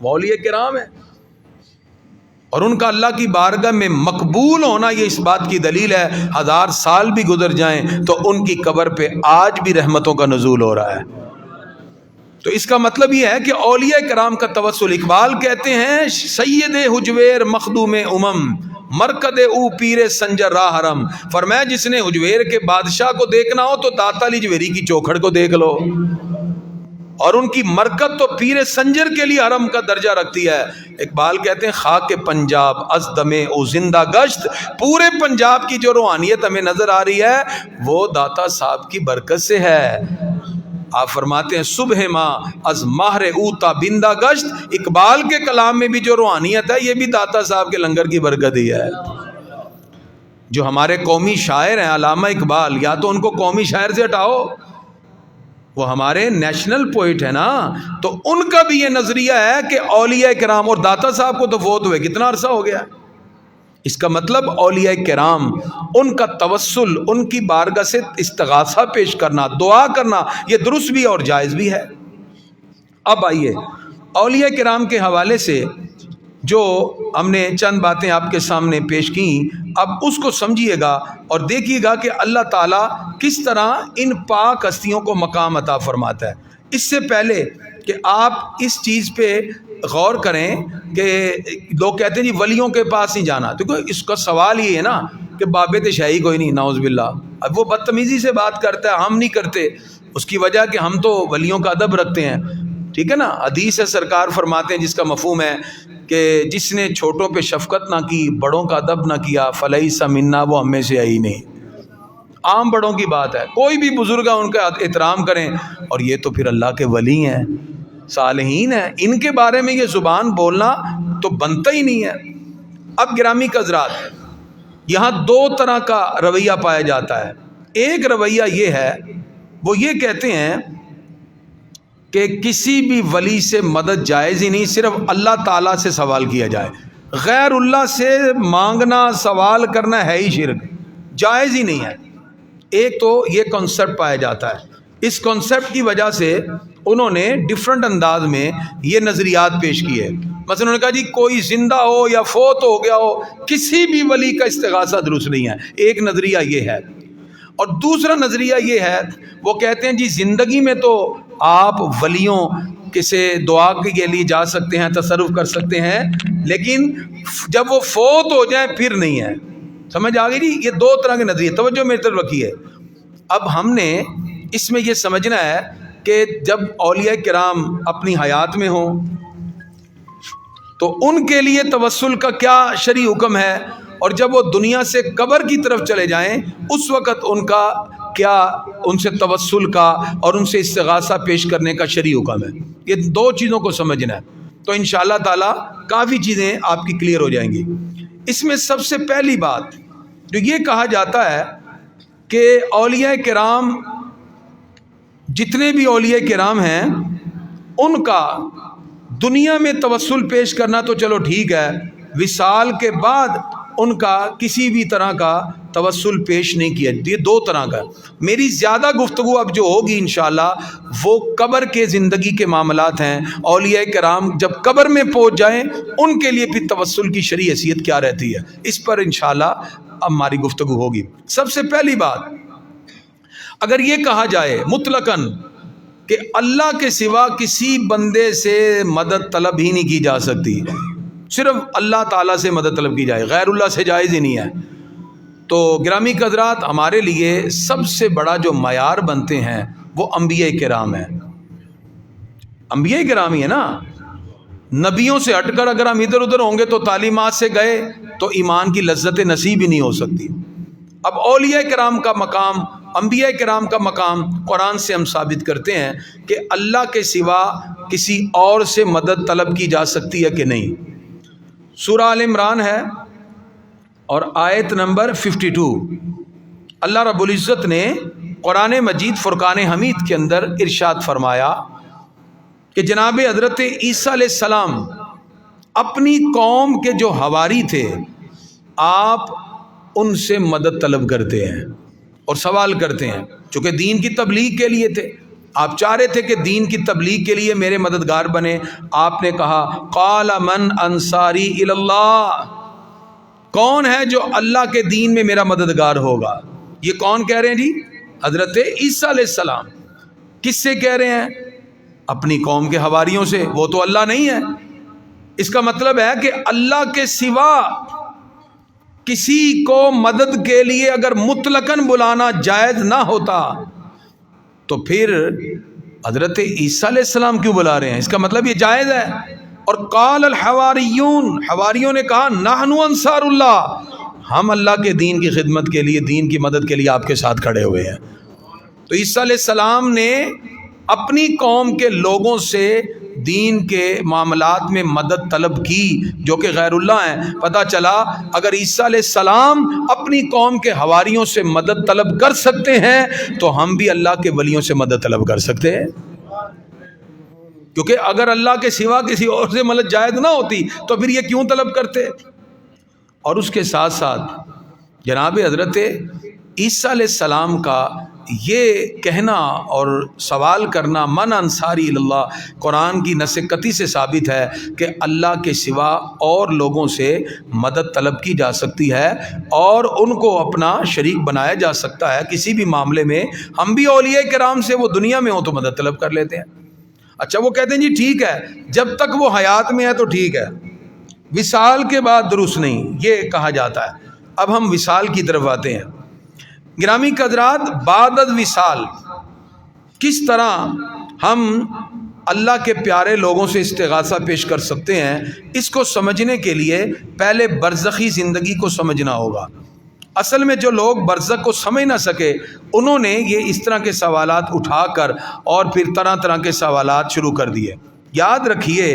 وہ اولیاء کرام ہیں، اور ان کا اللہ کی بارگاہ میں مقبول ہونا یہ اس بات کی دلیل ہے 1000 سال بھی گزر جائیں تو ان کی قبر پہ آج بھی رحمتوں کا نزول ہو رہا ہے. تو اس کا مطلب یہ ہے کہ اولیاء کرام کا توسل. اقبال کہتے ہیں سید حجویر مخدوم امم، مرکد او پیر سنجر راہ حرم. فرمایا جس نے حجویر کے بادشاہ کو دیکھنا ہو تو داتا علی جویری کی چوکھٹ کو دیکھ لو، اور ان کی مرکت تو پیر سنجر کے لیے حرم کا درجہ رکھتی ہے. اقبال کہتے ہیں خاک پنجاب از دمے او زندہ گشت، پورے پنجاب کی جو روحانیت ہمیں نظر آ رہی ہے وہ داتا صاحب کی برکت سے ہے. آپ فرماتے ہیں صبح ماں از ماہر اوتا بندہ گشت. اقبال کے کلام میں بھی جو روحانیت ہے یہ بھی داتا صاحب کے لنگر کی برکت ہی ہے. جو ہمارے قومی شاعر ہیں علامہ اقبال، یا تو ان کو قومی شاعر سے ہٹاؤ، وہ ہمارے نیشنل پوئٹ ہے نا. تو ان کا بھی یہ نظریہ ہے کہ اولیاء کرام، اور داتا صاحب کو تو فوت ہوئے کتنا عرصہ ہو گیا. اس کا مطلب اولیاء کرام، ان کا توسل، ان کی بارگاہ سے استغاثہ پیش کرنا، دعا کرنا، یہ درست بھی اور جائز بھی ہے. اب آئیے اولیاء کرام کے حوالے سے جو ہم نے چند باتیں آپ کے سامنے پیش کی، اب اس کو سمجھیے گا اور دیکھیے گا کہ اللہ تعالیٰ کس طرح ان پاک ہستیوں کو مقام عطا فرماتا ہے۔ اس سے پہلے کہ آپ اس چیز پہ غور کریں کہ لوگ کہتے ہیں جی ولیوں کے پاس نہیں جانا، تو اس کا سوال یہ ہے نا کہ بابے شاہی کوئی نہیں، نعوذ باللہ۔ اب وہ بدتمیزی سے بات کرتا ہے، ہم نہیں کرتے، اس کی وجہ کہ ہم تو ولیوں کا ادب رکھتے ہیں، ٹھیک ہے نا۔ حدیث ہے، سرکار فرماتے ہیں جس کا مفہوم ہے کہ جس نے چھوٹوں پہ شفقت نہ کی، بڑوں کا ادب نہ کیا، فلیس منا، وہ ہم میں سے ہے ہی نہیں۔ عام بڑوں کی بات ہے، کوئی بھی بزرگ ہے ان کا احترام کریں، اور یہ تو پھر اللہ کے ولی ہیں، صالحین ہیں، ان کے بارے میں یہ زبان بولنا تو بنتا ہی نہیں ہے۔ اب گرامی کے حضرات، یہاں دو طرح کا رویہ پایا جاتا ہے۔ ایک رویہ یہ ہے، وہ یہ کہتے ہیں کہ کسی بھی ولی سے مدد جائز ہی نہیں، صرف اللہ تعالیٰ سے سوال کیا جائے، غیر اللہ سے مانگنا سوال کرنا ہے ہی شرک، جائز ہی نہیں ہے۔ ایک تو یہ کنسپٹ پایا جاتا ہے، اس کنسپٹ کی وجہ سے انہوں نے ڈیفرنٹ انداز میں یہ نظریات پیش کیے۔ مثلا انہوں نے کہا جی کوئی زندہ ہو یا فوت ہو گیا ہو، کسی بھی ولی کا استغاثہ درست نہیں ہے، ایک نظریہ یہ ہے۔ اور دوسرا نظریہ یہ ہے، وہ کہتے ہیں جی زندگی میں تو آپ ولیوں سے دعا کے لیے جا سکتے ہیں، تصرف کر سکتے ہیں، لیکن جب وہ فوت ہو جائیں پھر نہیں ہے۔ سمجھ آ گئی جی؟ یہ دو طرح کے نظریے، توجہ میری طرف رکھیے۔ اب ہم نے اس میں یہ سمجھنا ہے کہ جب اولیاء کرام اپنی حیات میں ہوں تو ان کے لیے توسل کا کیا شرعی حکم ہے، اور جب وہ دنیا سے قبر کی طرف چلے جائیں اس وقت ان کا کیا، ان سے توسل کا اور ان سے استغاثہ پیش کرنے کا شرعی حکم ہے۔ یہ دو چیزوں کو سمجھنا ہے تو انشاءاللہ تعالی کافی چیزیں آپ کی کلیئر ہو جائیں گی۔ اس میں سب سے پہلی بات جو یہ کہا جاتا ہے کہ اولیاء کرام، جتنے بھی اولیاء کرام ہیں، ان کا دنیا میں توسل پیش کرنا تو چلو ٹھیک ہے، وصال کے بعد ان کا کسی بھی طرح کا توسل پیش نہیں کیا۔ یہ دو طرح کا۔ میری زیادہ گفتگو اب جو ہوگی انشاءاللہ وہ قبر کے زندگی کے معاملات ہیں۔ اولیاء کرام جب قبر میں پہنچ جائیں ان کے لیے پھر توسل کی شرعی حیثیت کیا رہتی ہے، اس پر انشاءاللہ ہماری گفتگو ہوگی۔ سب سے پہلی بات، اگر یہ کہا جائے مطلقاً کہ اللہ کے سوا کسی بندے سے مدد طلب ہی نہیں کی جا سکتی، صرف اللہ تعالیٰ سے مدد طلب کی جائے، غیر اللہ سے جائز ہی نہیں ہے، تو گرامی حضرات ہمارے لیے سب سے بڑا جو معیار بنتے ہیں وہ انبیاء کرام ہیں۔ انبیاء کرام ہی ہے نا۔ نبیوں سے ہٹ کر اگر ہم ادھر ادھر ہوں گے تو تعلیمات سے گئے تو ایمان کی لذت نصیب ہی نہیں ہو سکتی۔ اب اولیاء کرام کا مقام، انبیاء کرام کا مقام قرآن سے ہم ثابت کرتے ہیں کہ اللہ کے سوا کسی اور سے مدد طلب کی جا سکتی ہے کہ نہیں۔ سورہ آل عمران ہے اور آیت نمبر 52، اللہ رب العزت نے قرآن مجید فرقان حمید کے اندر ارشاد فرمایا کہ جناب حضرت عیسیٰ علیہ السلام اپنی قوم کے جو حواری تھے، آپ ان سے مدد طلب کرتے ہیں اور سوال کرتے ہیں، چونکہ دین کی تبلیغ کے لیے تھے، آپ چاہ رہے تھے کہ دین کی تبلیغ کے لیے میرے مددگار بنے۔ آپ نے کہا قال من انصاری الی اللہ، کون ہے جو اللہ کے دین میں میرا مددگار ہوگا؟ یہ کون کہہ رہے ہیں جی؟ حضرت عیسیٰ علیہ السلام۔ کس سے کہہ رہے ہیں؟ اپنی قوم کے حواریوں سے، وہ تو اللہ نہیں ہے۔ اس کا مطلب ہے کہ اللہ کے سوا کسی کو مدد کے لیے اگر مطلقاً بلانا جائز نہ ہوتا تو پھر حضرت عیسیٰ علیہ السلام کیوں بلا رہے ہیں؟ اس کا مطلب یہ جائز ہے۔ اور قال الحواریون، حواریوں نے کہا نحن انصار اللہ، ہم اللہ کے دین کی خدمت کے لیے، دین کی مدد کے لیے آپ کے ساتھ کھڑے ہوئے ہیں۔ تو عیسیٰ علیہ السلام نے اپنی قوم کے لوگوں سے دین کے معاملات میں مدد طلب کی جو کہ غیر اللہ ہیں۔ پتہ چلا اگر عیسیٰ علیہ السلام اپنی قوم کے حواریوں سے مدد طلب کر سکتے ہیں تو ہم بھی اللہ کے ولیوں سے مدد طلب کر سکتے ہیں، کیونکہ اگر اللہ کے سوا کسی اور سے مدد جائز نہ ہوتی تو پھر یہ کیوں طلب کرتے؟ اور اس کے ساتھ ساتھ جناب حضرت عیسیٰ علیہ السلام کا یہ کہنا اور سوال کرنا من انصاری اللہ قرآن کی نص قطعی سے ثابت ہے کہ اللہ کے سوا اور لوگوں سے مدد طلب کی جا سکتی ہے اور ان کو اپنا شریک بنایا جا سکتا ہے کسی بھی معاملے میں. ہم بھی اولیاء کرام سے وہ دنیا میں ہوں تو مدد طلب کر لیتے ہیں. اچھا وہ کہتے ہیں جی ٹھیک ہے جب تک وہ حیات میں ہے تو ٹھیک ہے، وصال کے بعد درست نہیں، یہ کہا جاتا ہے. اب ہم وصال کی طرف آتے ہیں. گرامی حضرات، بعد از وصال کس طرح ہم اللہ کے پیارے لوگوں سے استغاثہ پیش کر سکتے ہیں، اس کو سمجھنے کے لیے پہلے برزخی زندگی کو سمجھنا ہوگا. اصل میں جو لوگ برزخ کو سمجھ نہ سکے انہوں نے یہ اس طرح کے سوالات اٹھا کر اور پھر طرح طرح کے سوالات شروع کر دیے. یاد رکھیے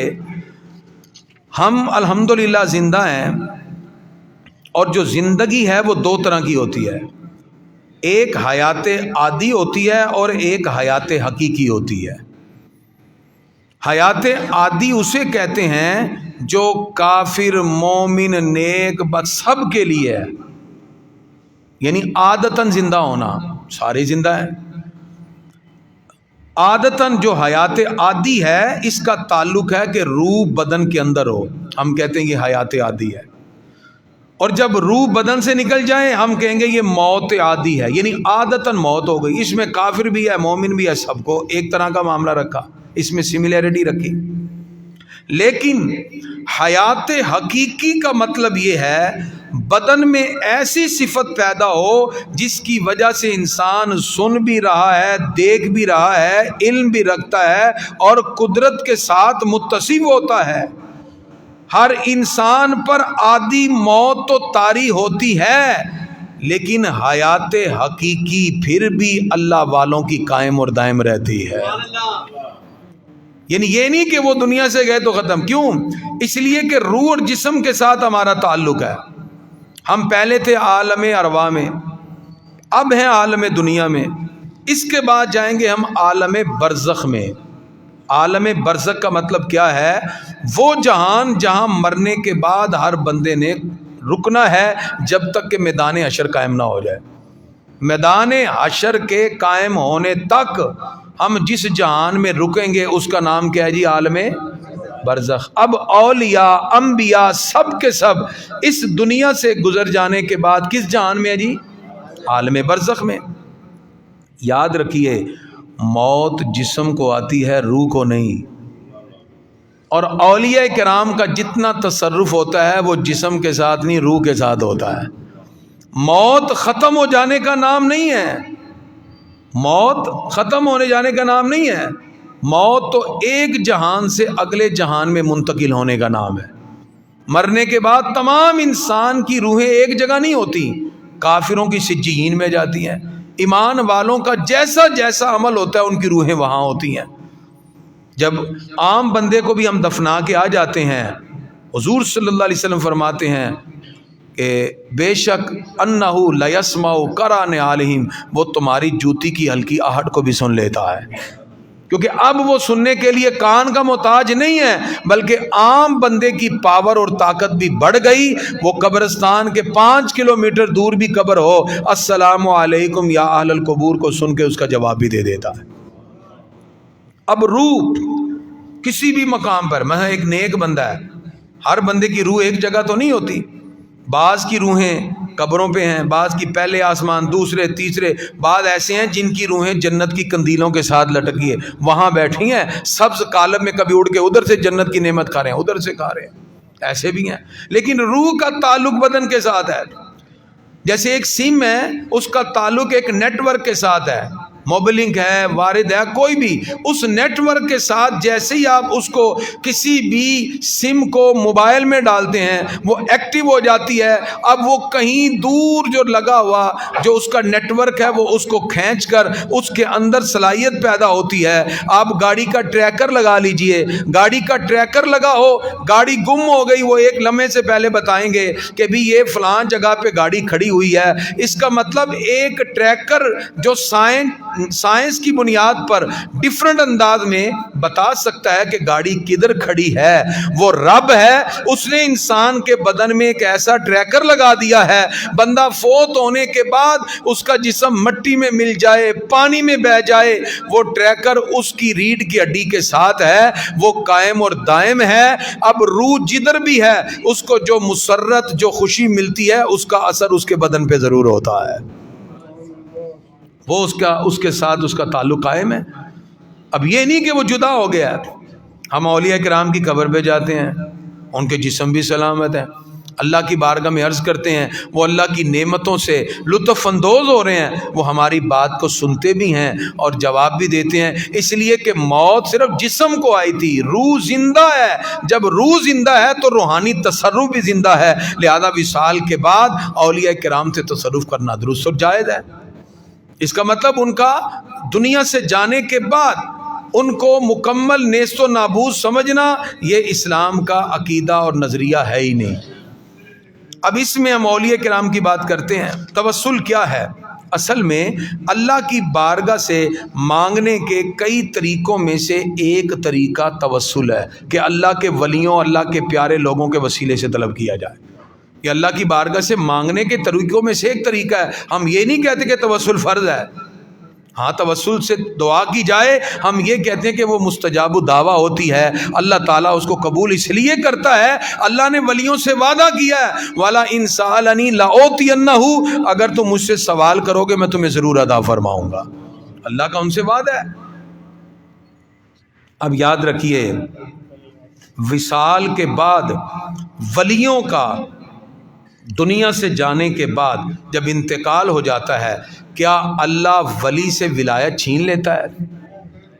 ہم الحمدللہ زندہ ہیں، اور جو زندگی ہے وہ دو طرح کی ہوتی ہے، ایک حیات عادی ہوتی ہے اور ایک حیات حقیقی ہوتی ہے. حیات عادی اسے کہتے ہیں جو کافر مومن نیک بد سب کے لیے ہے، یعنی عادتاً زندہ ہونا، سارے زندہ ہیں. عادتاً جو حیات عادی ہے اس کا تعلق ہے کہ روح بدن کے اندر ہو، ہم کہتے ہیں یہ حیات عادی ہے. اور جب روح بدن سے نکل جائے ہم کہیں گے یہ موت عادی ہے، یعنی عادتاً موت ہو گئی. اس میں کافر بھی ہے مومن بھی ہے، سب کو ایک طرح کا معاملہ رکھا، اس میں سملیرٹی رکھی. لیکن حیات حقیقی کا مطلب یہ ہے بدن میں ایسی صفت پیدا ہو جس کی وجہ سے انسان سن بھی رہا ہے، دیکھ بھی رہا ہے، علم بھی رکھتا ہے اور قدرت کے ساتھ متصف ہوتا ہے. ہر انسان پر عادی موت تو طاری ہوتی ہے، لیکن حیات حقیقی پھر بھی اللہ والوں کی قائم اور دائم رہتی ہے. یعنی یہ نہیں کہ وہ دنیا سے گئے تو ختم. کیوں؟ اس لیے کہ روح اور جسم کے ساتھ ہمارا تعلق ہے. ہم پہلے تھے عالم ارواح میں، اب ہیں عالم دنیا میں، اس کے بعد جائیں گے ہم عالم برزخ میں. عالم برزخ کا مطلب کیا ہے؟ وہ جہان جہاں مرنے کے بعد ہر بندے نے رکنا ہے جب تک کہ میدان حشر قائم نہ ہو جائے. میدان حشر کے قائم ہونے تک ہم جس جہان میں رکیں گے اس کا نام کیا ہے جی؟ عالم برزخ. اب اولیاء انبیاء سب کے سب اس دنیا سے گزر جانے کے بعد کس جہان میں ہے جی؟ عالم برزخ میں. یاد رکھیے موت جسم کو آتی ہے، روح کو نہیں. اور اولیاء کرام کا جتنا تصرف ہوتا ہے وہ جسم کے ساتھ نہیں روح کے ساتھ ہوتا ہے. موت ختم ہو جانے کا نام نہیں ہے، موت ختم ہونے جانے کا نام نہیں ہے. موت تو ایک جہان سے اگلے جہان میں منتقل ہونے کا نام ہے. مرنے کے بعد تمام انسان کی روحیں ایک جگہ نہیں ہوتی، کافروں کی سجین میں جاتی ہیں، ایمان والوں کا جیسا جیسا عمل ہوتا ہے ان کی روحیں وہاں ہوتی ہیں. جب عام بندے کو بھی ہم دفنا کے آ جاتے ہیں، حضور صلی اللہ علیہ وسلم فرماتے ہیں کہ بے شک انہ لیسمع قران علیہم، وہ تمہاری جوتی کی ہلکی آہٹ کو بھی سن لیتا ہے. کیونکہ اب وہ سننے کے لیے کان کا محتاج نہیں ہے، بلکہ عام بندے کی پاور اور طاقت بھی بڑھ گئی. وہ قبرستان کے 5 کلومیٹر دور بھی قبر ہو، السلام علیکم یا اہل القبور کو سن کے اس کا جواب بھی دے دیتا ہے. اب روح کسی بھی مقام پر، میں ایک نیک بندہ ہے، ہر بندے کی روح ایک جگہ تو نہیں ہوتی. بعض کی روحیں قبروں پہ ہیں، بعض کی پہلے آسمان، دوسرے تیسرے، بعض ایسے ہیں جن کی روحیں جنت کی قندیلوں کے ساتھ لٹکی ہے، وہاں بیٹھی ہیں سبز کالب میں، کبھی اڑ کے ادھر سے جنت کی نعمت کھا رہے ہیں، ادھر سے کھا رہے ہیں، ایسے بھی ہیں. لیکن روح کا تعلق بدن کے ساتھ ہے. جیسے ایک سم ہے اس کا تعلق ایک نیٹ ورک کے ساتھ ہے، موبلنک ہے، وارد ہے، کوئی بھی اس نیٹ ورک کے ساتھ جیسے ہی آپ اس کو کسی بھی سم کو موبائل میں ڈالتے ہیں وہ ایکٹیو ہو جاتی ہے. اب وہ کہیں دور جو لگا ہوا جو اس کا نیٹ ورک ہے وہ اس کو کھینچ کر اس کے اندر صلاحیت پیدا ہوتی ہے. آپ گاڑی کا ٹریکر لگا لیجئے، گاڑی کا ٹریکر لگا ہو، گاڑی گم ہو گئی، وہ ایک لمحے سے پہلے بتائیں گے کہ بھی یہ فلاں جگہ پہ گاڑی کھڑی ہوئی ہے. اس کا مطلب ایک ٹریکر جو سائنس سائنس کی بنیاد پر ڈیفرنٹ انداز میں بتا سکتا ہے کہ گاڑی کدھر کھڑی ہے، وہ رب ہے۔ اس نے انسان کے بدن میں ایک ایسا ٹریکر لگا دیا ہے، بندہ فوت ہونے کے بعد اس کا جسم مٹی میں مل جائے، پانی میں بہ جائے، وہ ٹریکر اس کی ریڑھ کی ہڈی کے ساتھ ہے، وہ قائم اور دائم ہے۔ اب روح جدھر بھی ہے اس کو جو مسرت، جو خوشی ملتی ہے، اس کا اثر اس کے بدن پہ ضرور ہوتا ہے، وہ اس کے ساتھ اس کا تعلق قائم ہے۔ اب یہ نہیں کہ وہ جدا ہو گیا ہے۔ ہم اولیاء کرام کی قبر پہ جاتے ہیں، ان کے جسم بھی سلامت ہیں، اللہ کی بارگاہ میں عرض کرتے ہیں، وہ اللہ کی نعمتوں سے لطف اندوز ہو رہے ہیں، وہ ہماری بات کو سنتے بھی ہیں اور جواب بھی دیتے ہیں، اس لیے کہ موت صرف جسم کو آئی تھی، روح زندہ ہے۔ جب روح زندہ ہے تو روحانی تصرف بھی زندہ ہے، لہذا وصال کے بعد اولیاء کرام سے تصرف کرنا درست اور جائز ہے۔ اس کا مطلب ان کا دنیا سے جانے کے بعد ان کو مکمل نیست و نابود سمجھنا یہ اسلام کا عقیدہ اور نظریہ ہے ہی نہیں۔ اب اس میں ہم اولیاء کرام کی بات کرتے ہیں۔ توسل کیا ہے؟ اصل میں اللہ کی بارگاہ سے مانگنے کے کئی طریقوں میں سے ایک طریقہ توسل ہے کہ اللہ کے ولیوں، اللہ کے پیارے لوگوں کے وسیلے سے طلب کیا جائے۔ یہ اللہ کی بارگاہ سے مانگنے کے طریقوں میں سے ایک طریقہ ہے۔ ہم یہ نہیں کہتے کہ توسل فرض ہے، ہاں توسل سے دعا کی جائے، ہم یہ کہتے ہیں کہ وہ مستجاب دعویٰ ہوتی ہے، اللہ تعالیٰ اس کو قبول اس لیے کرتا ہے، اللہ نے ولیوں سے وعدہ کیا ہے، وَلَا إِن سَأَلَنِي لَأُعْطِيَنَّهُ، اگر تم مجھ سے سوال کرو گے میں تمہیں ضرور عطا فرماؤں گا۔ اللہ کا ان سے وعدہ ہے۔ اب یاد رکھیے، وصال کے بعد ولیوں کا دنیا سے جانے کے بعد جب انتقال ہو جاتا ہے، کیا اللہ ولی سے ولایت چھین لیتا ہے؟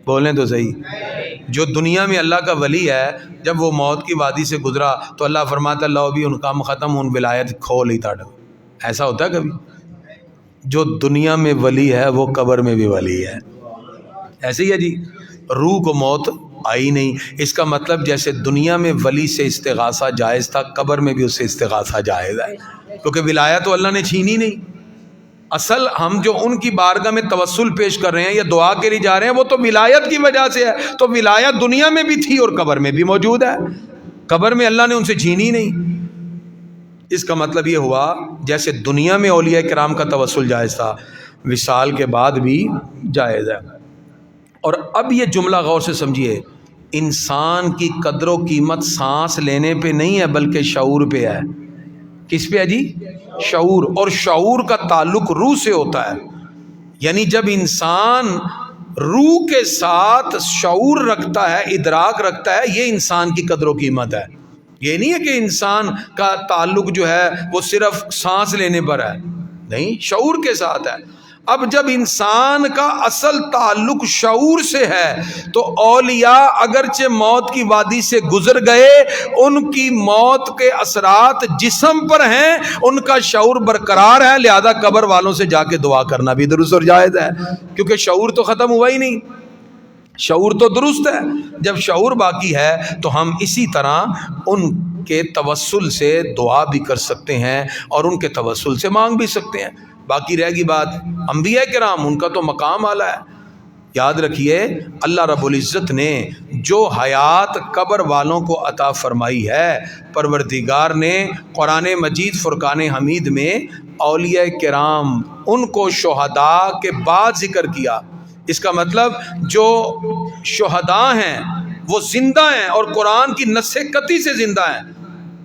بولیں تو صحیح۔ جو دنیا میں اللہ کا ولی ہے، جب وہ موت کی وادی سے گزرا تو اللہ فرماتا ہے لو بھی ان کام ختم، ان ولایت کھو لی تھا۔ ایسا ہوتا ہے کبھی؟ جو دنیا میں ولی ہے وہ قبر میں بھی ولی ہے۔ ایسے ہی ہے جی، روح کو موت آئی نہیں، اس کا مطلب جیسے دنیا میں ولی سے استغاثہ جائز تھا، قبر میں بھی اس سے استغاثہ جائز ہے، کیونکہ ولایت تو اللہ نے چھینی نہیں۔ اصل ہم جو ان کی بارگاہ میں توسل پیش کر رہے ہیں یا دعا کے لیے جا رہے ہیں، وہ تو ولایت کی وجہ سے ہے، تو ولایت دنیا میں بھی تھی اور قبر میں بھی موجود ہے، قبر میں اللہ نے ان سے چھینی نہیں۔ اس کا مطلب یہ ہوا جیسے دنیا میں اولیاء کرام کا توسل جائز تھا، وصال کے بعد بھی جائز ہے۔ اور اب یہ جملہ غور سے سمجھیے، انسان کی قدر و قیمت سانس لینے پہ نہیں ہے بلکہ شعور پہ ہے۔ کس پہ ہے جی؟ شعور، اور شعور کا تعلق روح سے ہوتا ہے، یعنی جب انسان روح کے ساتھ شعور رکھتا ہے، ادراک رکھتا ہے، یہ انسان کی قدر و قیمت ہے۔ یہ نہیں ہے کہ انسان کا تعلق جو ہے وہ صرف سانس لینے پر ہے، نہیں، شعور کے ساتھ ہے۔ اب جب انسان کا اصل تعلق شعور سے ہے تو اولیاء اگرچہ موت کی وادی سے گزر گئے، ان کی موت کے اثرات جسم پر ہیں، ان کا شعور برقرار ہے، لہذا قبر والوں سے جا کے دعا کرنا بھی درست اور جائز ہے، کیونکہ شعور تو ختم ہوا ہی نہیں، شعور تو درست ہے۔ جب شعور باقی ہے تو ہم اسی طرح ان کے توسل سے دعا بھی کر سکتے ہیں اور ان کے توسل سے مانگ بھی سکتے ہیں۔ باقی رہ گی بات انبیاء کرام، ان کا تو مقام اعلیٰ ہے۔ یاد رکھیے، اللہ رب العزت نے جو حیات قبر والوں کو عطا فرمائی ہے، پروردگار نے قرآن مجید فرقان حمید میں اولیاء کرام ان کو شہداء کے بعد ذکر کیا۔ اس کا مطلب جو شہداء ہیں وہ زندہ ہیں اور قرآن کی نص قطعی سے زندہ ہیں۔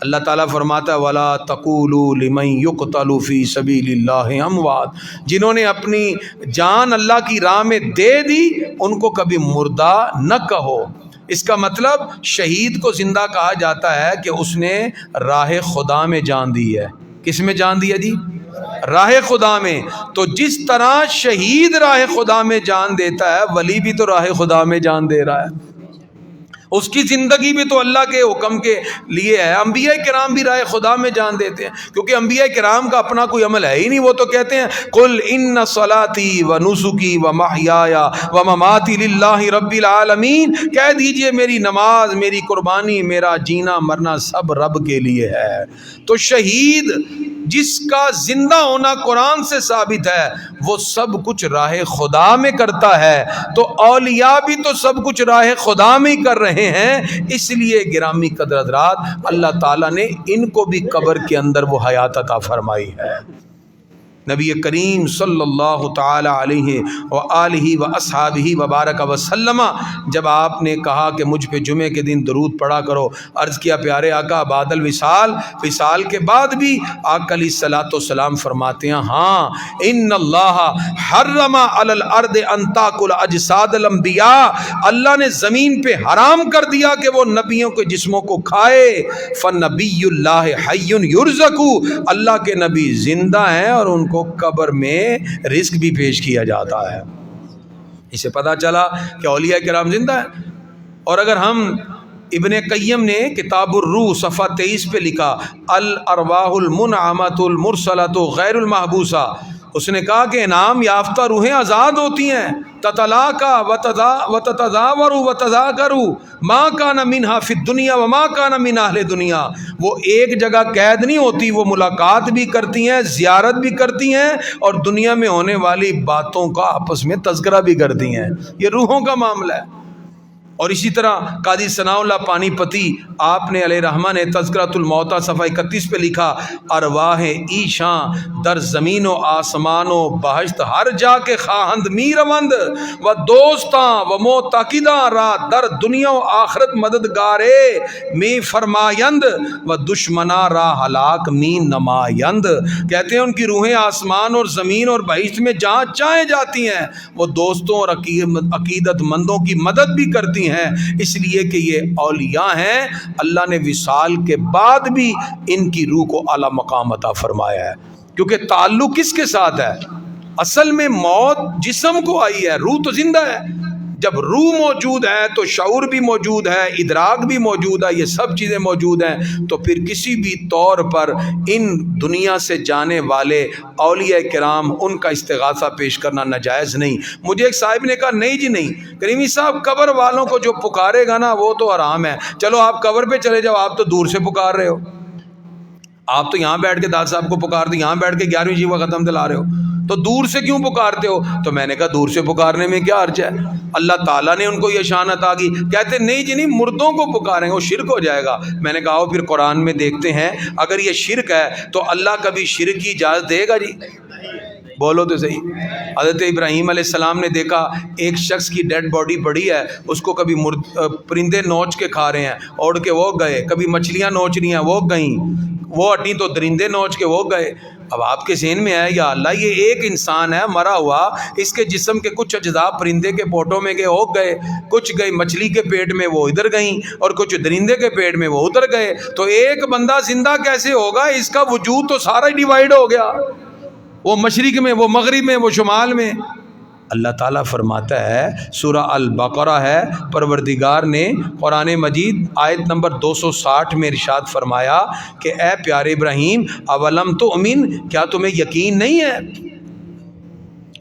اللہ تعالیٰ فرماتا ہے وَلَا تَقُولُوا لِمَن يُقْتَلُ فِي سَبِيلِ اللَّهِ أَمْوَاتٌ، جنہوں نے اپنی جان اللہ کی راہ میں دے دی ان کو کبھی مردہ نہ کہو۔ اس کا مطلب شہید کو زندہ کہا جاتا ہے کہ اس نے راہ خدا میں جان دی ہے۔ کس میں جان دی ہے جی؟ راہ خدا میں۔ تو جس طرح شہید راہ خدا میں جان دیتا ہے، ولی بھی تو راہ خدا میں جان دے رہا ہے، اس کی زندگی بھی تو اللہ کے حکم کے لیے ہے۔ انبیاء کرام بھی راہ خدا میں جان دیتے ہیں، کیونکہ انبیاء کرام کا اپنا کوئی عمل ہے ہی نہیں، وہ تو کہتے ہیں قُلْ إِنَّ صَلَاتِي وَنُسُكِي وَمَحْيَايَ وَمَمَاتِي لِلَّهِ رَبِّ الْعَالَمِينَ، کہہ دیجئے میری نماز، میری قربانی، میرا جینا مرنا سب رب کے لیے ہے۔ تو شہید جس کا زندہ ہونا قرآن سے ثابت ہے وہ سب کچھ راہ خدا میں کرتا ہے، تو اولیاء بھی تو سب کچھ راہ خدا میں ہی کر رہے ہیں۔ اس لیے گرامی قدر حضرات، اللہ تعالیٰ نے ان کو بھی قبر کے اندر وہ حیات عطا فرمائی ہے۔ نبی کریم صلی اللہ تعالی علیہ وآلہ واصحابہ وبارک وسلم، جب آپ نے کہا کہ مجھ پہ جمعے کے دن درود پڑھا کرو، عرض کیا پیارے آقا بعد الوصال، وصال کے بعد بھی آقا علیہ الصلوۃ والسلام فرماتے ہیں ہاں ان اللہ حرم علی الارض ان تاکل اجساد الانبیاء، اللہ نے زمین پہ حرام کر دیا کہ وہ نبیوں کے جسموں کو کھائے۔ فنبی اللہ حی یرزق، اللہ کے نبی زندہ ہیں اور ان کو قبر میں رزق بھی پیش کیا جاتا ہے۔ اسے پتا چلا کہ اولیاء کرام زندہ ہیں۔ اور اگر ہم ابن قیم نے کتاب الروح صفحہ 23 پہ لکھا الارواح المنعمۃ المرسلۃ غیر المحبوسہ، اس نے کہا کہ انعام یافتہ روحیں آزاد ہوتی ہیں، تتلاقا وتتزاور وتذاکر ما کان منہا فی الدنیا وما کان من اہل دنیا، وہ ایک جگہ قید نہیں ہوتی، وہ ملاقات بھی کرتی ہیں، زیارت بھی کرتی ہیں، اور دنیا میں ہونے والی باتوں کا آپس میں تذکرہ بھی کرتی ہیں۔ یہ روحوں کا معاملہ ہے۔ اور اسی طرح قاضی ثناء اللہ پانی پتی آپ نے علیہ رحمہ نے تذکرۃ الموتیٰ صفحہ 31 پہ لکھا ارواح ایشاں در زمین و آسمان و بہشت ہر جا کے خواہند میروند و دوستاں و معتقداں را در دنیا و آخرت مددگارے میں فرمایند و دشمناں را ہلاک می نمایند۔ کہتے ہیں ان کی روحیں آسمان اور زمین اور بہشت میں جہاں چاہیں جاتی ہیں، وہ دوستوں اور عقیدت مندوں کی مدد بھی کرتی ہیں، اس لیے کہ یہ اولیاء ہیں۔ اللہ نے وصال کے بعد بھی ان کی روح کو اعلیٰ مقام عطا فرمایا ہے، کیونکہ تعلق کس کے ساتھ ہے؟ اصل میں موت جسم کو آئی ہے، روح تو زندہ ہے۔ جب روح موجود ہے تو شعور بھی موجود ہے، ادراک بھی موجود ہے، یہ سب چیزیں موجود ہیں، تو پھر کسی بھی طور پر ان دنیا سے جانے والے اولیاء کرام ان کا استغاثہ پیش کرنا ناجائز نہیں۔ مجھے ایک صاحب نے کہا نہیں جی نہیں کریمی صاحب، قبر والوں کو جو پکارے گا نا وہ تو حرام ہے، چلو آپ قبر پہ چلے جاؤ، آپ تو دور سے پکار رہے ہو، آپ تو یہاں بیٹھ کے داد صاحب کو پکار دیں، یہاں بیٹھ کے 11ویں شیوا ختم دلا رہے ہو، تو دور سے کیوں پکارتے ہو؟ تو میں نے کہا دور سے پکارنے میں کیا حرج ہے، اللہ تعالیٰ نے ان کو یہ شان عطا کی۔ کہتے نہیں جی نہیں، مردوں کو پکاریں گے وہ شرک ہو جائے گا۔ میں نے کہا پھر قرآن میں دیکھتے ہیں، اگر یہ شرک ہے تو اللہ کبھی شرک کی اجازت دے گا جی؟ بولو تو صحیح۔ حضرت ابراہیم علیہ السلام نے دیکھا ایک شخص کی ڈیڈ باڈی پڑی ہے، اس کو کبھی پرندے نوچ کے کھا رہے ہیں، اوڑ کے وہ گئے، کبھی مچھلیاں نوچ رہی ہیں وہ گئیں، وہ ہٹی تو درندے نوچ کے وہ گئے۔ اب آپ کے ذہن میں ہے یا اللہ یہ ایک انسان ہے مرا ہوا، اس کے جسم کے کچھ اجزاء پرندے کے پوٹوں میں گئے وہ گئے، کچھ گئے مچھلی کے پیٹ میں وہ ادھر گئیں، اور کچھ درندے کے پیٹ میں وہ ادھر گئے، تو ایک بندہ زندہ کیسے ہوگا؟ اس کا وجود تو سارا ہی ڈیوائیڈ ہو گیا، وہ مشرق میں، وہ مغرب میں، وہ شمال میں۔ اللہ تعالیٰ فرماتا ہے، سورہ البقرہ ہے، پروردگار نے قرآن مجید آیت نمبر 260 میں ارشاد فرمایا کہ اے پیارے ابراہیم اولم تؤمن، کیا تمہیں یقین نہیں ہے؟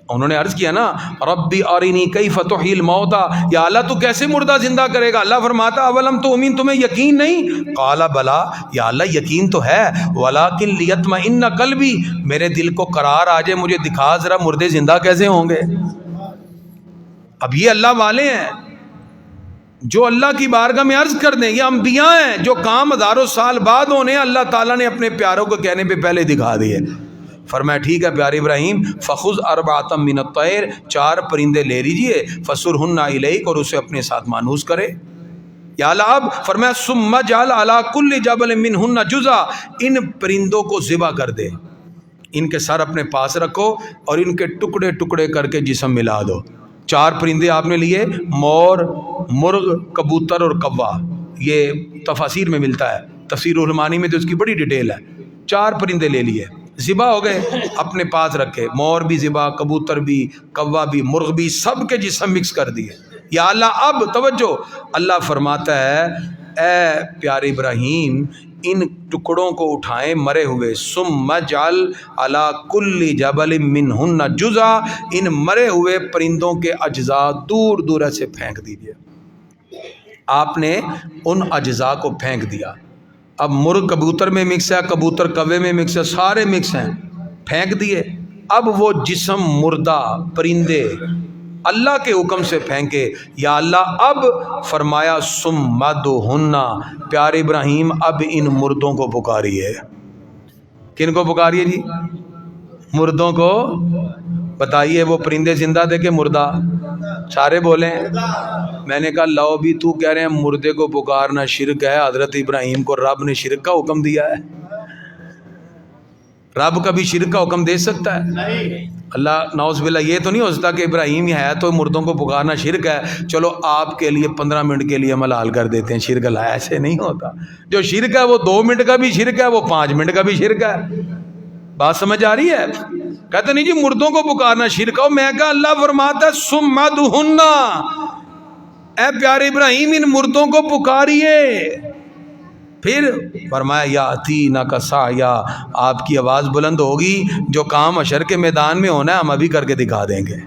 انہوں نے عرض کیا نا ربی ارنی کیف تحیی الموتیٰ، یا اللہ تو کیسے مردہ زندہ کرے گا؟ اللہ فرماتا اولم تؤمن، تمہیں یقین نہیں؟ قال بلا، یا اللہ یقین تو ہے، ولکن لیطمئن قلبی، میرے دل کو قرار آ جائے، مجھے دکھا ذرا مردے زندہ کیسے ہوں گے۔ اب یہ اللہ والے ہیں جو اللہ کی بارگاہ میں عرض کر دیں، یہ انبیاء ہیں جو کام ہزاروں سال بعد ہونے اللہ تعالیٰ نے اپنے پیاروں کو کہنے پہ پہلے دکھا دیے۔ فرمایا ٹھیک ہے پیارے ابراہیم، فخذ اربعۃ من الطیر، 4 پرندے لے لیجئے، فصرہن الیک، اور اسے اپنے ساتھ مانوس کرے۔ یا اللہ اب فرمایا ثم اجعل علی کل جبل منہن جزءا، ان پرندوں کو ذبح کر دے، ان کے سر اپنے پاس رکھو اور ان کے ٹکڑے ٹکڑے کر کے جسم ملا دو۔ 4 پرندے آپ نے لیے، مور، مرغ، کبوتر اور کوا، یہ تفاسیر میں ملتا ہے، تفسیر الرحمانی میں تو اس کی بڑی ڈیٹیل ہے۔ 4 پرندے لے لیے، ذبح ہو گئے، اپنے پاس رکھے، مور بھی ذبح، کبوتر بھی، کوا بھی، مرغ بھی، سب کے جسم مکس کر دیے۔ یا اللہ اب توجہ، اللہ فرماتا ہے اے پیارے ابراہیم ان ٹکڑوں کو اٹھائیں مرے ہوئے، ثم اجعل علی کل جبل منہن جزءا، ان مرے ہوئے پرندوں کے اجزاء دور دور سے پھینک دیجئے۔ آپ نے ان اجزاء کو پھینک دیا۔ اب مرغ کبوتر میں مکس ہے، کبوتر کوے میں مکس ہے، سارے مکس ہیں، پھینک دیے۔ اب وہ جسم مردہ پرندے اللہ کے حکم سے پھینکے، یا اللہ اب فرمایا سمدہن، پیارے ابراہیم اب ان مردوں کو پکاریے۔ کن کو پکاریے جی؟ مردوں کو۔ بتائیے وہ پرندے زندہ تھے کہ مردہ؟ سارے بولیں۔ میں نے کہا لو بھی تو کہہ رہے ہیں مردے کو پکارنا شرک ہے، حضرت ابراہیم کو رب نے شرک کا حکم دیا ہے؟ رب کبھی شرک کا حکم دے سکتا ہے؟ اللہ نعوذ باللہ یہ تو نہیں ہو سکتا کہ ابراہیم یہ ہے تو مردوں کو پکارنا شرک ہے، چلو آپ کے لیے 15 منٹ کے لیے عمل حال کر دیتے ہیں، شرک اللہ ایسے نہیں ہوتا۔ جو شرک ہے وہ 2 منٹ کا بھی شرک ہے، وہ 5 منٹ کا بھی شرک ہے۔ بات سمجھ آ رہی ہے؟ کہتے نہیں جی مردوں کو پکارنا شرک ہے۔ میں کہا اللہ فرماتا ہے سمدہن، اے پیارے ابراہیم ان مردوں کو پکاریے۔ پھر فرمایا یاتینا کا سعیا، آپ کی آواز بلند ہوگی، جو کام حشر کے میدان میں ہونا ہے ہم ابھی کر کے دکھا دیں گے۔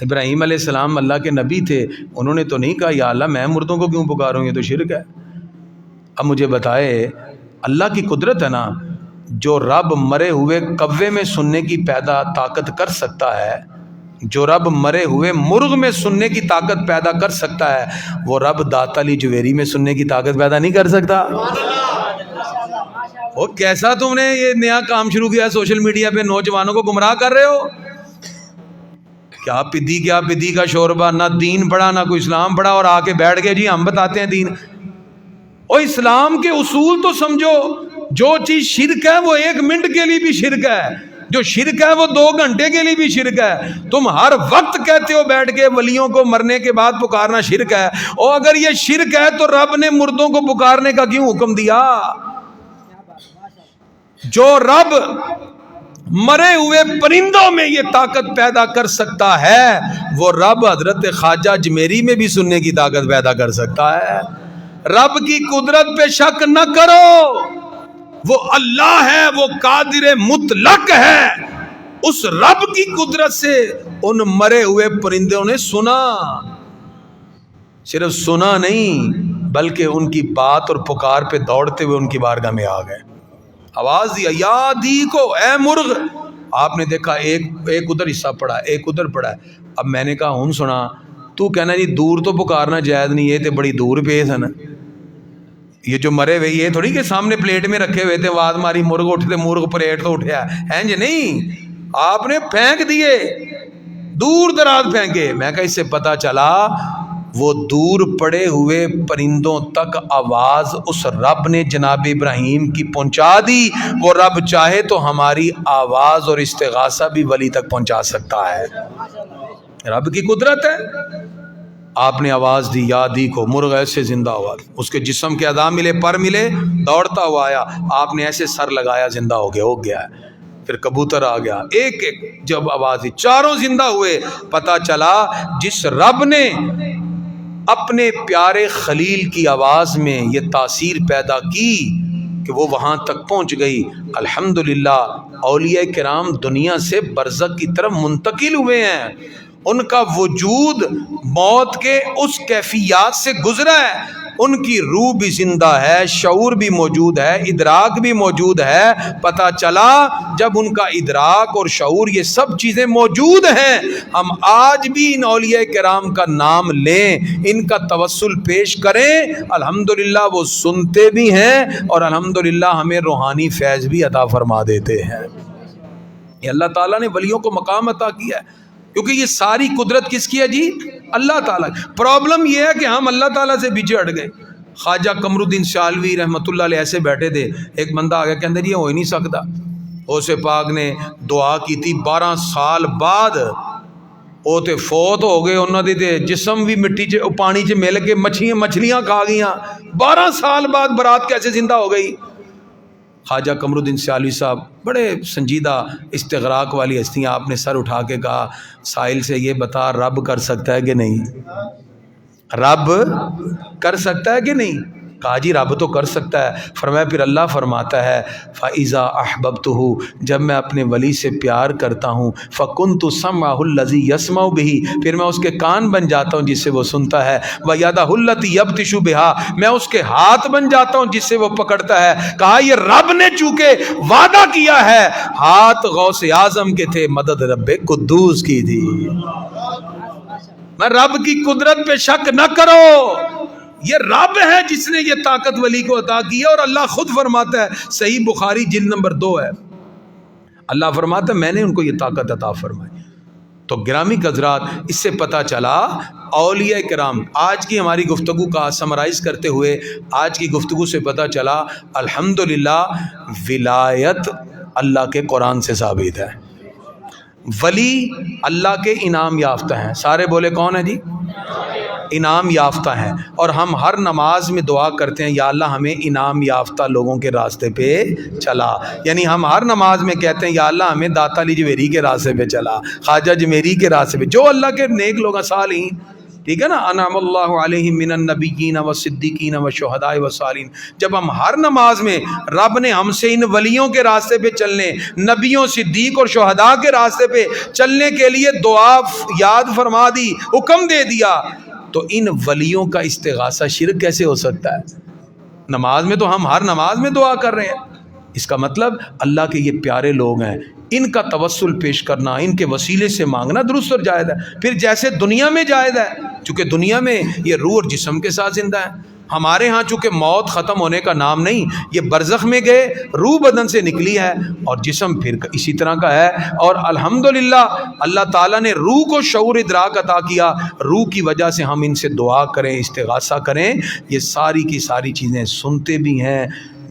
ابراہیم علیہ السلام اللہ کے نبی تھے، انہوں نے تو نہیں کہا یا اللہ میں مردوں کو کیوں پکاروں، یہ تو شرک ہے۔ اب مجھے بتائے اللہ کی قدرت ہے نا، جو رب مرے ہوئے کوے میں سننے کی پیدا طاقت کر سکتا ہے، جو رب مرے ہوئے مرغ میں سننے کی طاقت پیدا کر سکتا ہے، وہ رب دات علی جویری میں سننے کی طاقت پیدا نہیں کر سکتا؟ وہ کیسا تم نے یہ نیا کام شروع کیا سوشل میڈیا پہ، نوجوانوں کو گمراہ کر رہے ہو؟ کیا پدی کا شوربہ، نہ دین پڑھا نہ کوئی اسلام پڑھا، اور آ کے بیٹھ گئے جی ہم بتاتے ہیں دین۔ اور اسلام کے اصول تو سمجھو، جو چیز شرک ہے وہ 1 منٹ کے لیے بھی شرک ہے، جو شرک ہے وہ 2 گھنٹے کے لیے بھی شرک ہے۔ تم ہر وقت کہتے ہو بیٹھ کے ولیوں کو مرنے کے بعد پکارنا شرک ہے، اور اگر یہ شرک ہے تو رب نے مردوں کو پکارنے کا کیوں حکم دیا؟ جو رب مرے ہوئے پرندوں میں یہ طاقت پیدا کر سکتا ہے، وہ رب حضرت خواجہ اجمیری میں بھی سننے کی طاقت پیدا کر سکتا ہے۔ رب کی قدرت پہ شک نہ کرو، وہ اللہ ہے، وہ قادر مطلق ہے۔ اس رب کی قدرت سے ان مرے ہوئے پرندوں نے سنا، صرف سنا نہیں بلکہ ان کی بات اور پکار پہ دوڑتے ہوئے ان کی بارگاہ میں آ گئے، آواز دیا یا دی کو، اے مرغ۔ آپ نے دیکھا ایک ادھر حصہ پڑا، ایک ادھر پڑا۔ اب میں نے کہا ہن سنا، تو کہنا جی دور تو پکارنا جائز نہیں، یہ تے بڑی دور پیس ہے نا، یہ جو مرے ہوئے یہ تھوڑی کہ سامنے پلیٹ میں رکھے ہوئے تھے، آواز ماری مرغ اٹھتے، مرغ پلیٹ تو اٹھیا ہے جی، نہیں، آپ نے پھینک دیے، دور دراز پھینکے۔ میں کہا اس سے پتا چلا وہ دور پڑے ہوئے پرندوں تک آواز اس رب نے جناب ابراہیم کی پہنچا دی۔ وہ رب چاہے تو ہماری آواز اور استغاثہ بھی ولی تک پہنچا سکتا ہے، رب کی قدرت ہے۔ آپ نے آواز دی یا دی کو، مرغ ایسے زندہ ہوا، اس کے جسم کے اعضاء ملے، پر ملے، دوڑتا ہوا آیا، آپ نے ایسے سر لگایا، زندہ ہو گیا ہے۔ پھر کبوتر آ گیا، ایک ایک جب آواز دی چاروں زندہ ہوئے۔ پتا چلا جس رب نے اپنے پیارے خلیل کی آواز میں یہ تاثیر پیدا کی کہ وہ وہاں تک پہنچ گئی، الحمدللہ اولیاء کرام دنیا سے برزخ کی طرف منتقل ہوئے ہیں، ان کا وجود موت کے اس کیفیات سے گزرا ہے، ان کی روح بھی زندہ ہے، شعور بھی موجود ہے، ادراک بھی موجود ہے۔ پتہ چلا جب ان کا ادراک اور شعور یہ سب چیزیں موجود ہیں، ہم آج بھی ان اولیاء کرام کا نام لیں، ان کا توسل پیش کریں، الحمدللہ وہ سنتے بھی ہیں اور الحمدللہ ہمیں روحانی فیض بھی عطا فرما دیتے ہیں۔ یہ اللہ تعالیٰ نے ولیوں کو مقام عطا کیا ہے، کیونکہ یہ ساری قدرت کس کی ہے جی؟ اللہ تعالیٰ۔ پرابلم یہ ہے کہ ہم اللہ تعالیٰ سے پیچھے ہٹ گئے۔ خواجہ قمر الدین سیالوی رحمۃ اللہ علیہ ایسے بیٹھے تھے، ایک بندہ آ گیا کہ اندر یہ ہو ہی نہیں سکتا۔ غوث پاک نے دعا کی تھی، 12 سال بعد وہ تے فوت ہو گئے، انہوں نے تے جسم بھی مٹی چ پانی چ مل کے مچھلیاں کھا گئیاں، 12 سال بعد برات کیسے زندہ ہو گئی؟ خواجہ قمر الدین سیالوی صاحب بڑے سنجیدہ استغراق والی ہستیاں، آپ نے سر اٹھا کے کہا سائل سے یہ بتا رب کر سکتا ہے کہ نہیں؟ رب کر سکتا ہے کہ نہیں؟ کہا جی رب تو کر سکتا ہے. فرمایا پھر اللہ فرماتا ہے فَإِذَا أَحْبَبْتُهُ، جب میں اپنے ولی سے پیار کرتا ہوں فَكُنْتُ سَمْعَهُ الَّذِي يَسْمَعُ بِهِ، پھر میں اس کے کان بن جاتا ہوں جس سے وہ سنتا ہے. وَيَدَهُ الَّتِي يَبْطِشُ بِهَا، میں اس کے ہاتھ بن جاتا ہوں جس سے وہ پکڑتا ہے. کہا یہ رب نے چونکہ وعدہ کیا ہے، ہاتھ غوث اعظم کے تھے، مدد رب قدوس کی تھی. میں رب کی قدرت پہ شک نہ کرو، یہ رب ہے جس نے یہ طاقت ولی کو عطا کی ہے. اور اللہ خود فرماتا ہے، صحیح بخاری جلد نمبر 2 ہے، اللہ فرماتا ہے میں نے ان کو یہ طاقت عطا فرمائی. تو گرامی حضرات، اس سے پتہ چلا اولیاء کرام، آج کی ہماری گفتگو کا سمرائز کرتے ہوئے آج کی گفتگو سے پتہ چلا الحمدللہ ولایت اللہ کے قرآن سے ثابت ہے. ولی اللہ کے انعام یافتہ ہیں. سارے بولے کون ہیں جی؟ انعام یافتہ ہیں. اور ہم ہر نماز میں دعا کرتے ہیں یا اللہ ہمیں انعام یافتہ لوگوں کے راستے پہ چلا. یعنی ہم ہر نماز میں کہتے ہیں یا اللہ ہمیں داتا علی جویری کے راستے پہ چلا، خواجہ جمیری کے راستے پہ، جو اللہ کے نیک لوگ صالحین، ٹھیک ہے نا، انعم اللہ علیہم من النبیین والصدیقین والشہداء والصالحین. جب ہم ہر نماز میں رب نے ہم سے ان ولیوں کے راستے پہ چلنے، نبیوں، صدیق اور شہداء کے راستے پہ چلنے کے لیے دعا یاد فرما دی، حکم دے دیا، تو ان ولیوں کا استغاثہ شرک کیسے ہو سکتا ہے؟ نماز میں تو ہم ہر نماز میں دعا کر رہے ہیں. اس کا مطلب اللہ کے یہ پیارے لوگ ہیں، ان کا توسل پیش کرنا، ان کے وسیلے سے مانگنا درست اور جائز ہے. پھر جیسے دنیا میں جائز ہے، چونکہ دنیا میں یہ روح اور جسم کے ساتھ زندہ ہے. ہمارے ہاں چونکہ موت ختم ہونے کا نام نہیں، یہ برزخ میں گئے، روح بدن سے نکلی ہے اور جسم پھر اسی طرح کا ہے. اور الحمدللہ اللہ تعالیٰ نے روح کو شعور ادراک عطا کیا، روح کی وجہ سے ہم ان سے دعا کریں، استغاثہ کریں. یہ ساری کی ساری چیزیں سنتے بھی ہیں،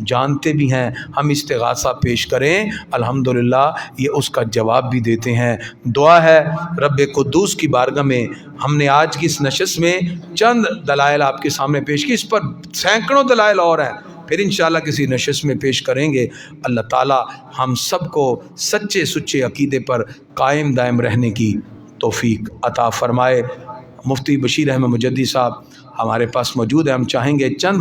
جانتے بھی ہیں. ہم استغاثہ پیش کریں، الحمدللہ یہ اس کا جواب بھی دیتے ہیں. دعا ہے رب قدوس کی بارگاہ میں. ہم نے آج کی اس نشست میں چند دلائل آپ کے سامنے پیش کی، اس پر سینکڑوں دلائل اور ہیں، پھر انشاءاللہ کسی نشست میں پیش کریں گے. اللہ تعالی ہم سب کو سچے سچے عقیدے پر قائم دائم رہنے کی توفیق عطا فرمائے. مفتی بشیر احمد مجدی صاحب ہمارے پاس موجود ہیں، ہم چاہیں گے چند